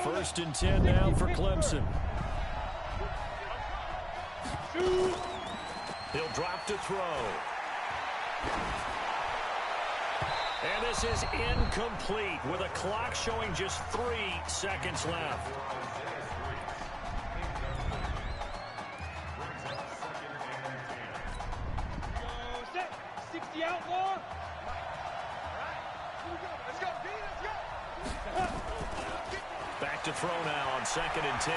First and 10 now for Clemson. He'll drop to throw. And this is incomplete with a clock showing just 3 seconds left. Set. 60 outlaw. Back to throw now on 2nd and 10.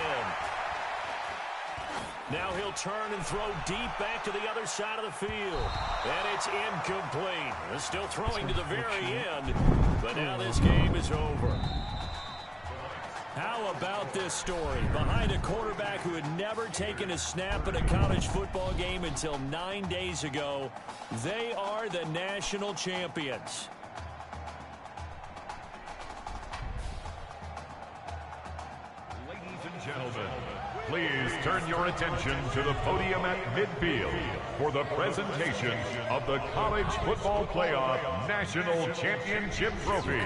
Now he'll turn and throw deep back to the other side of the field. And it's incomplete. They're still throwing to the very end, but now this game is over. How about this story? Behind a quarterback who had never taken a snap in a college football game until 9 days ago, they are the national champions. Ladies and gentlemen, please turn your attention to the podium at midfield for the presentation of the College Football Playoff National Championship Trophy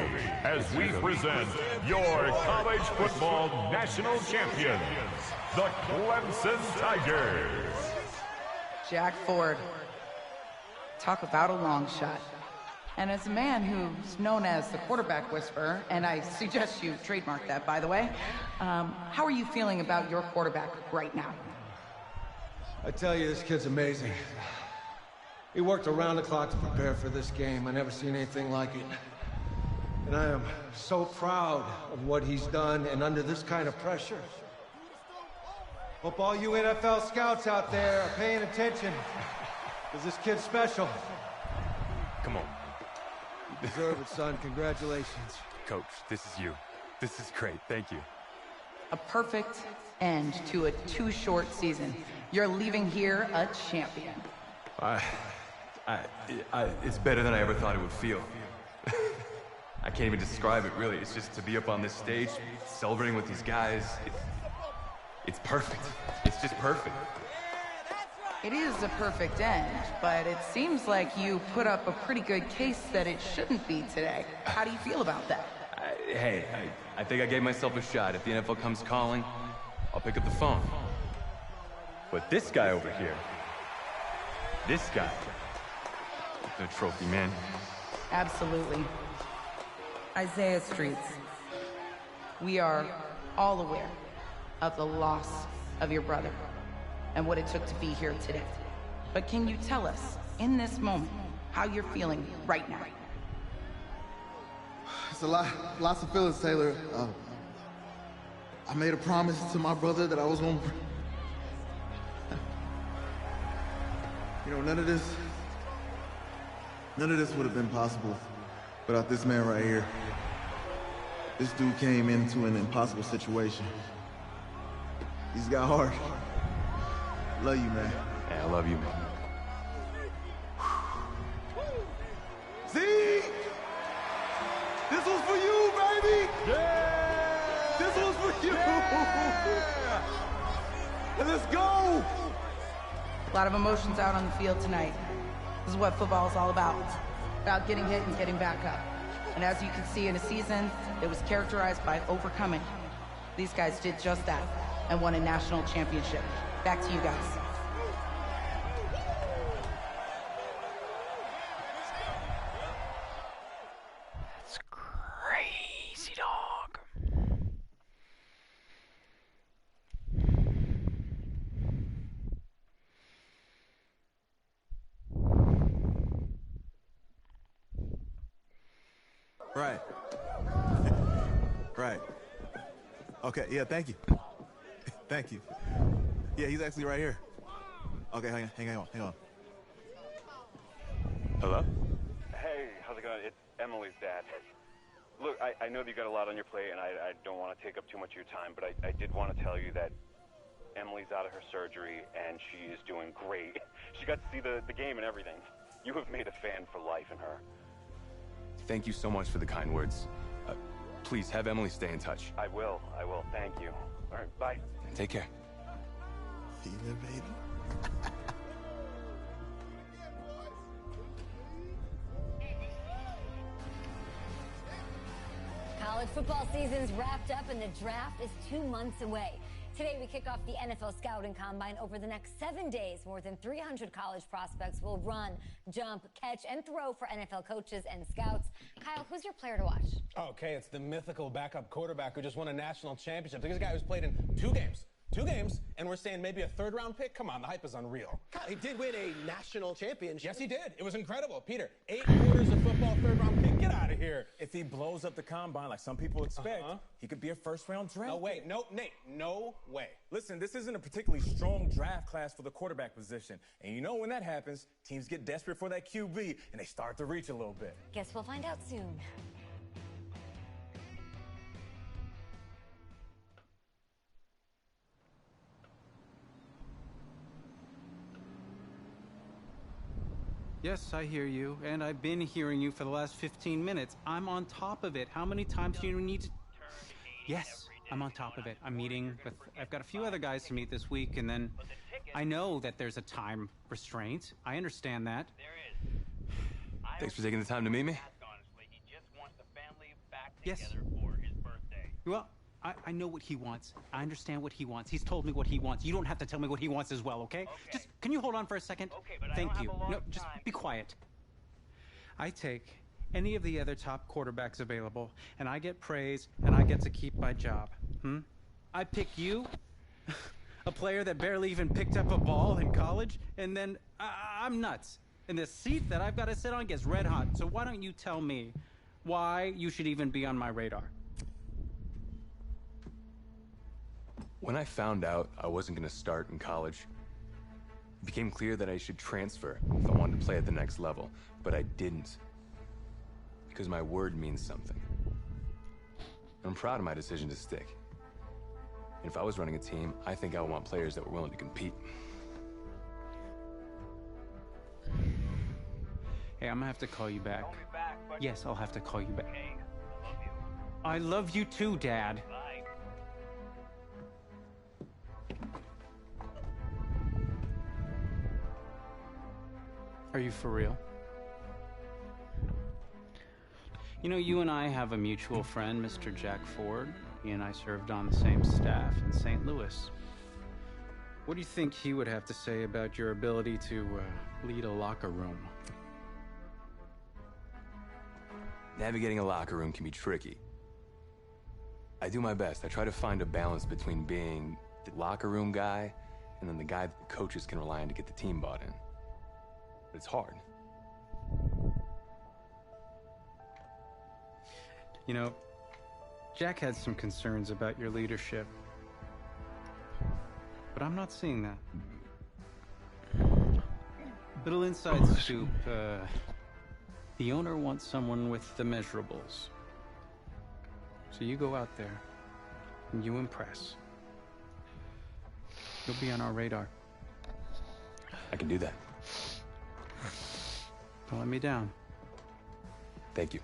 as we present your college football national champions, the Clemson Tigers. Jack Ford. Talk about a long shot. And as a man who's known as the quarterback whisperer, and I suggest you trademark that, by the way, how are you feeling about your quarterback right now? I tell you, this kid's amazing. He worked around the clock to prepare for this game. I never seen anything like it. And I am so proud of what he's done, and under this kind of pressure. Hope all you NFL scouts out there are paying attention, because this kid's special. Come on. You deserve it, son. Congratulations. Coach, this is you. This is great. Thank you. A perfect end to a too short season. You're leaving here a champion. It's better than I ever thought it would feel. I can't even describe it, really. It's just to be up on this stage, celebrating with these guys. It's perfect. It's just perfect. It is a perfect end, but it seems like you put up a pretty good case that it shouldn't be today. How do you feel about that? I think I gave myself a shot. If the NFL comes calling, I'll pick up the phone. But this guy over here, this guy, the trophy, man. Absolutely. Isaiah Streets, we are all aware of the loss of your brother and what it took to be here today. But can you tell us, in this moment, how you're feeling right now? It's lots of feelings, Taylor. I made a promise to my brother that I was gonna... You know, none of this would have been possible without this man right here. This dude came into an impossible situation. He's got heart. Love you, man. Yeah, I love you, man. See? This was for you, baby! Yeah! This was for you! Yeah! And let's go! A lot of emotions out on the field tonight. This is what football is all about. about getting hit and getting back up. And as you can see in a season that was characterized by overcoming, these guys did just that and won a national championship. Back to you guys. That's crazy, dog. Right. Right. Okay, yeah, thank you. Thank you. Yeah, he's actually right here. Okay, hang on. Hello? Hey, how's it going? It's Emily's dad. Look, I know that you got a lot on your plate, and I don't want to take up too much of your time, but I did want to tell you that Emily's out of her surgery, and she is doing great. She got to see the game and everything. You have made a fan for life in her. Thank you so much for the kind words. Please, have Emily stay in touch. I will. Thank you. All right, bye. Take care. See you there, baby. College football season's wrapped up and the draft is 2 months away. Today, we kick off the NFL Scouting Combine. Over the next 7 days, more than 300 college prospects will run, jump, catch, and throw for NFL coaches and scouts. Kyle, who's your player to watch? Okay, it's the mythical backup quarterback who just won a national championship. This guy who's played in 2 games. 2 games, and we're saying maybe a 3rd-round pick? Come on, the hype is unreal. Kyle, he did win a national championship. Yes, he did. It was incredible. Peter, 8 quarters of football, 3rd-round pick. Get out of here. If he blows up the combine like some people expect, he could be a 1st-round draft. No way. No, Nate, no way. Listen, this isn't a particularly strong draft class for the quarterback position. And you know when that happens, teams get desperate for that QB, and they start to reach a little bit. Guess we'll find out soon. Yes, I hear you, and I've been hearing you for the last 15 minutes. I'm on top of it. How many times do you need to... Yes, I'm on top of it. I'm meeting with... I've got a few other guys to meet this week, and then I know that there's a time restraint. I understand that. Thanks for taking the time to meet me. Yes. Well, I know what he wants. I understand what he wants. He's told me what he wants. You don't have to tell me what he wants as well, okay? Just, can you hold on for a second? Okay, but Thank I don't you. have a long No, just time. be quiet. I take any of the other top quarterbacks available, and I get praise, and I get to keep my job. I pick you, a player that barely even picked up a ball in college, and then I'm nuts. And the seat that I've got to sit on gets red hot. So why don't you tell me why you should even be on my radar? When I found out I wasn't going to start in college, it became clear that I should transfer if I wanted to play at the next level, but I didn't. Because my word means something. And I'm proud of my decision to stick. And if I was running a team, I think I would want players that were willing to compete. Hey, I'm gonna have to call you back. Call me back, but... Yes, I'll have to call you back. Okay, I love you. I love you too, Dad. Bye. Are you for real? You know, you and I have a mutual friend, Mr. Jack Ford. He and I served on the same staff in St. Louis. What do you think he would have to say about your ability to lead a locker room? Navigating a locker room can be tricky. I do my best. I try to find a balance between being the locker room guy and then the guy that the coaches can rely on to get the team bought in. But it's hard. You know, Jack had some concerns about your leadership. But I'm not seeing that. Little inside scoop, the owner wants someone with the measurables. So you go out there and you impress. You'll be on our radar. I can do that. Don't let me down. Thank you.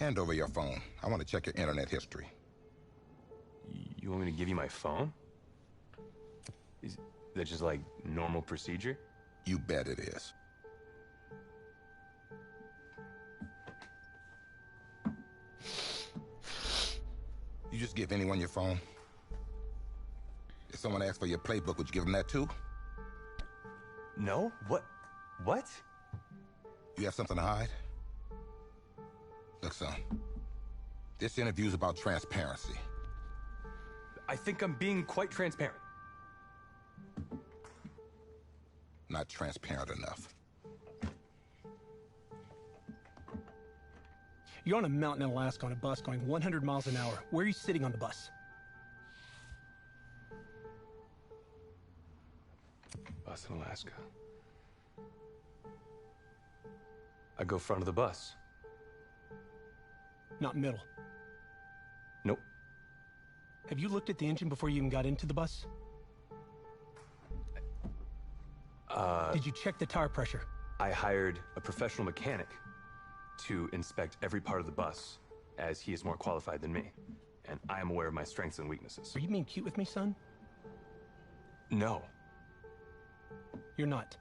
Hand over your phone. I want to check your internet history. You want me to give you my phone? Is that just like normal procedure? You bet it is. You just give anyone your phone? If someone asks for your playbook, would you give them that too? No? What? What? You have something to hide? Look, son. This interview's about transparency. I think I'm being quite transparent. Not transparent enough. You're on a mountain in Alaska on a bus going 100 miles an hour. Where are you sitting on the bus? Bus in Alaska. I go front of the bus. Not middle. Nope. Have you looked at the engine before you even got into the bus? Did you check the tire pressure? I hired a professional mechanic to inspect every part of the bus, as he is more qualified than me. And I am aware of my strengths and weaknesses. Are you being cute with me, son? No. You're not.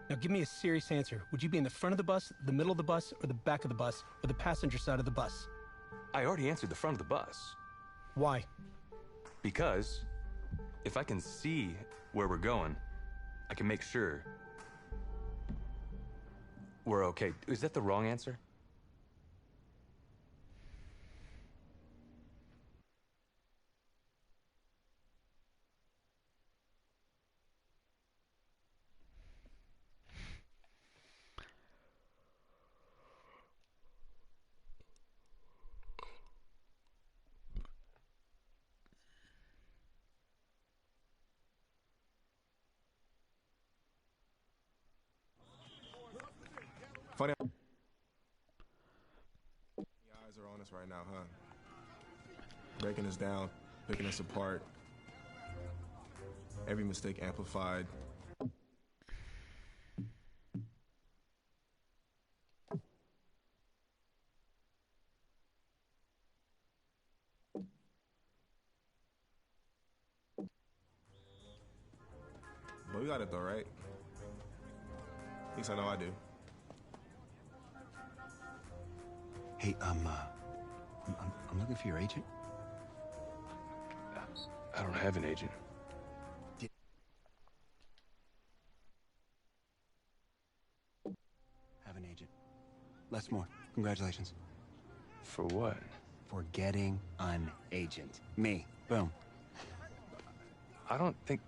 Now give me a serious answer. Would you be in the front of the bus, the middle of the bus, or the back of the bus, or the passenger side of the bus? I already answered the front of the bus. Why? Because if I can see where we're going, I can make sure we're okay. Is that the wrong answer? Funny. Your eyes are on us right now, huh? Breaking us down, picking us apart. Every mistake amplified. But we got it though, right? At least I know I do. Hey, I'm looking for your agent. I don't have an agent. Have an agent. Les Moore, congratulations. For what? For getting an agent. Me. Boom. I don't think...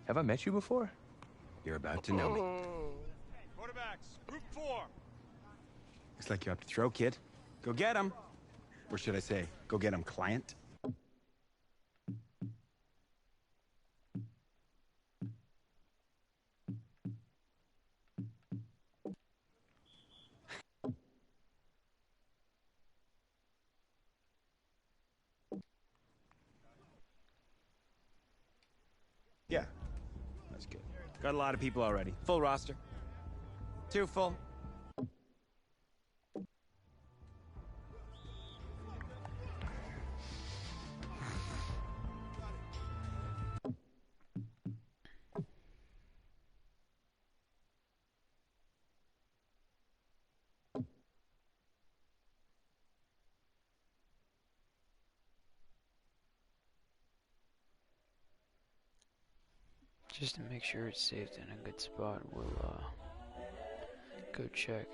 Have I met you before? You're about to know me. Quarterbacks, group 4. Looks like you're up to throw, kid. Go get him. Or should I say, go get him, client. Yeah, that's good. Got a lot of people already. Full roster. 2 full. Just to make sure it's saved in a good spot, we'll go check.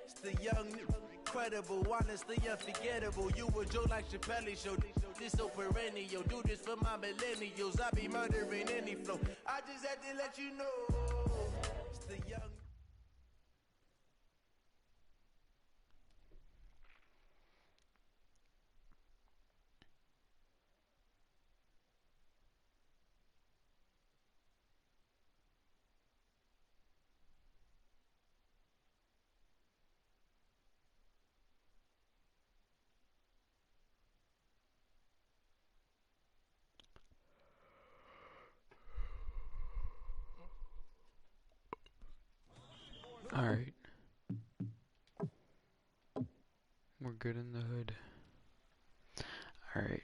It's the young, incredible, honestly unforgettable. You a Joe like Chappelle show. This so perennial. Do this for my millennials. I be murdering any flow. I just had to let you know. It's the young. Alright. We're good in the hood. Alright.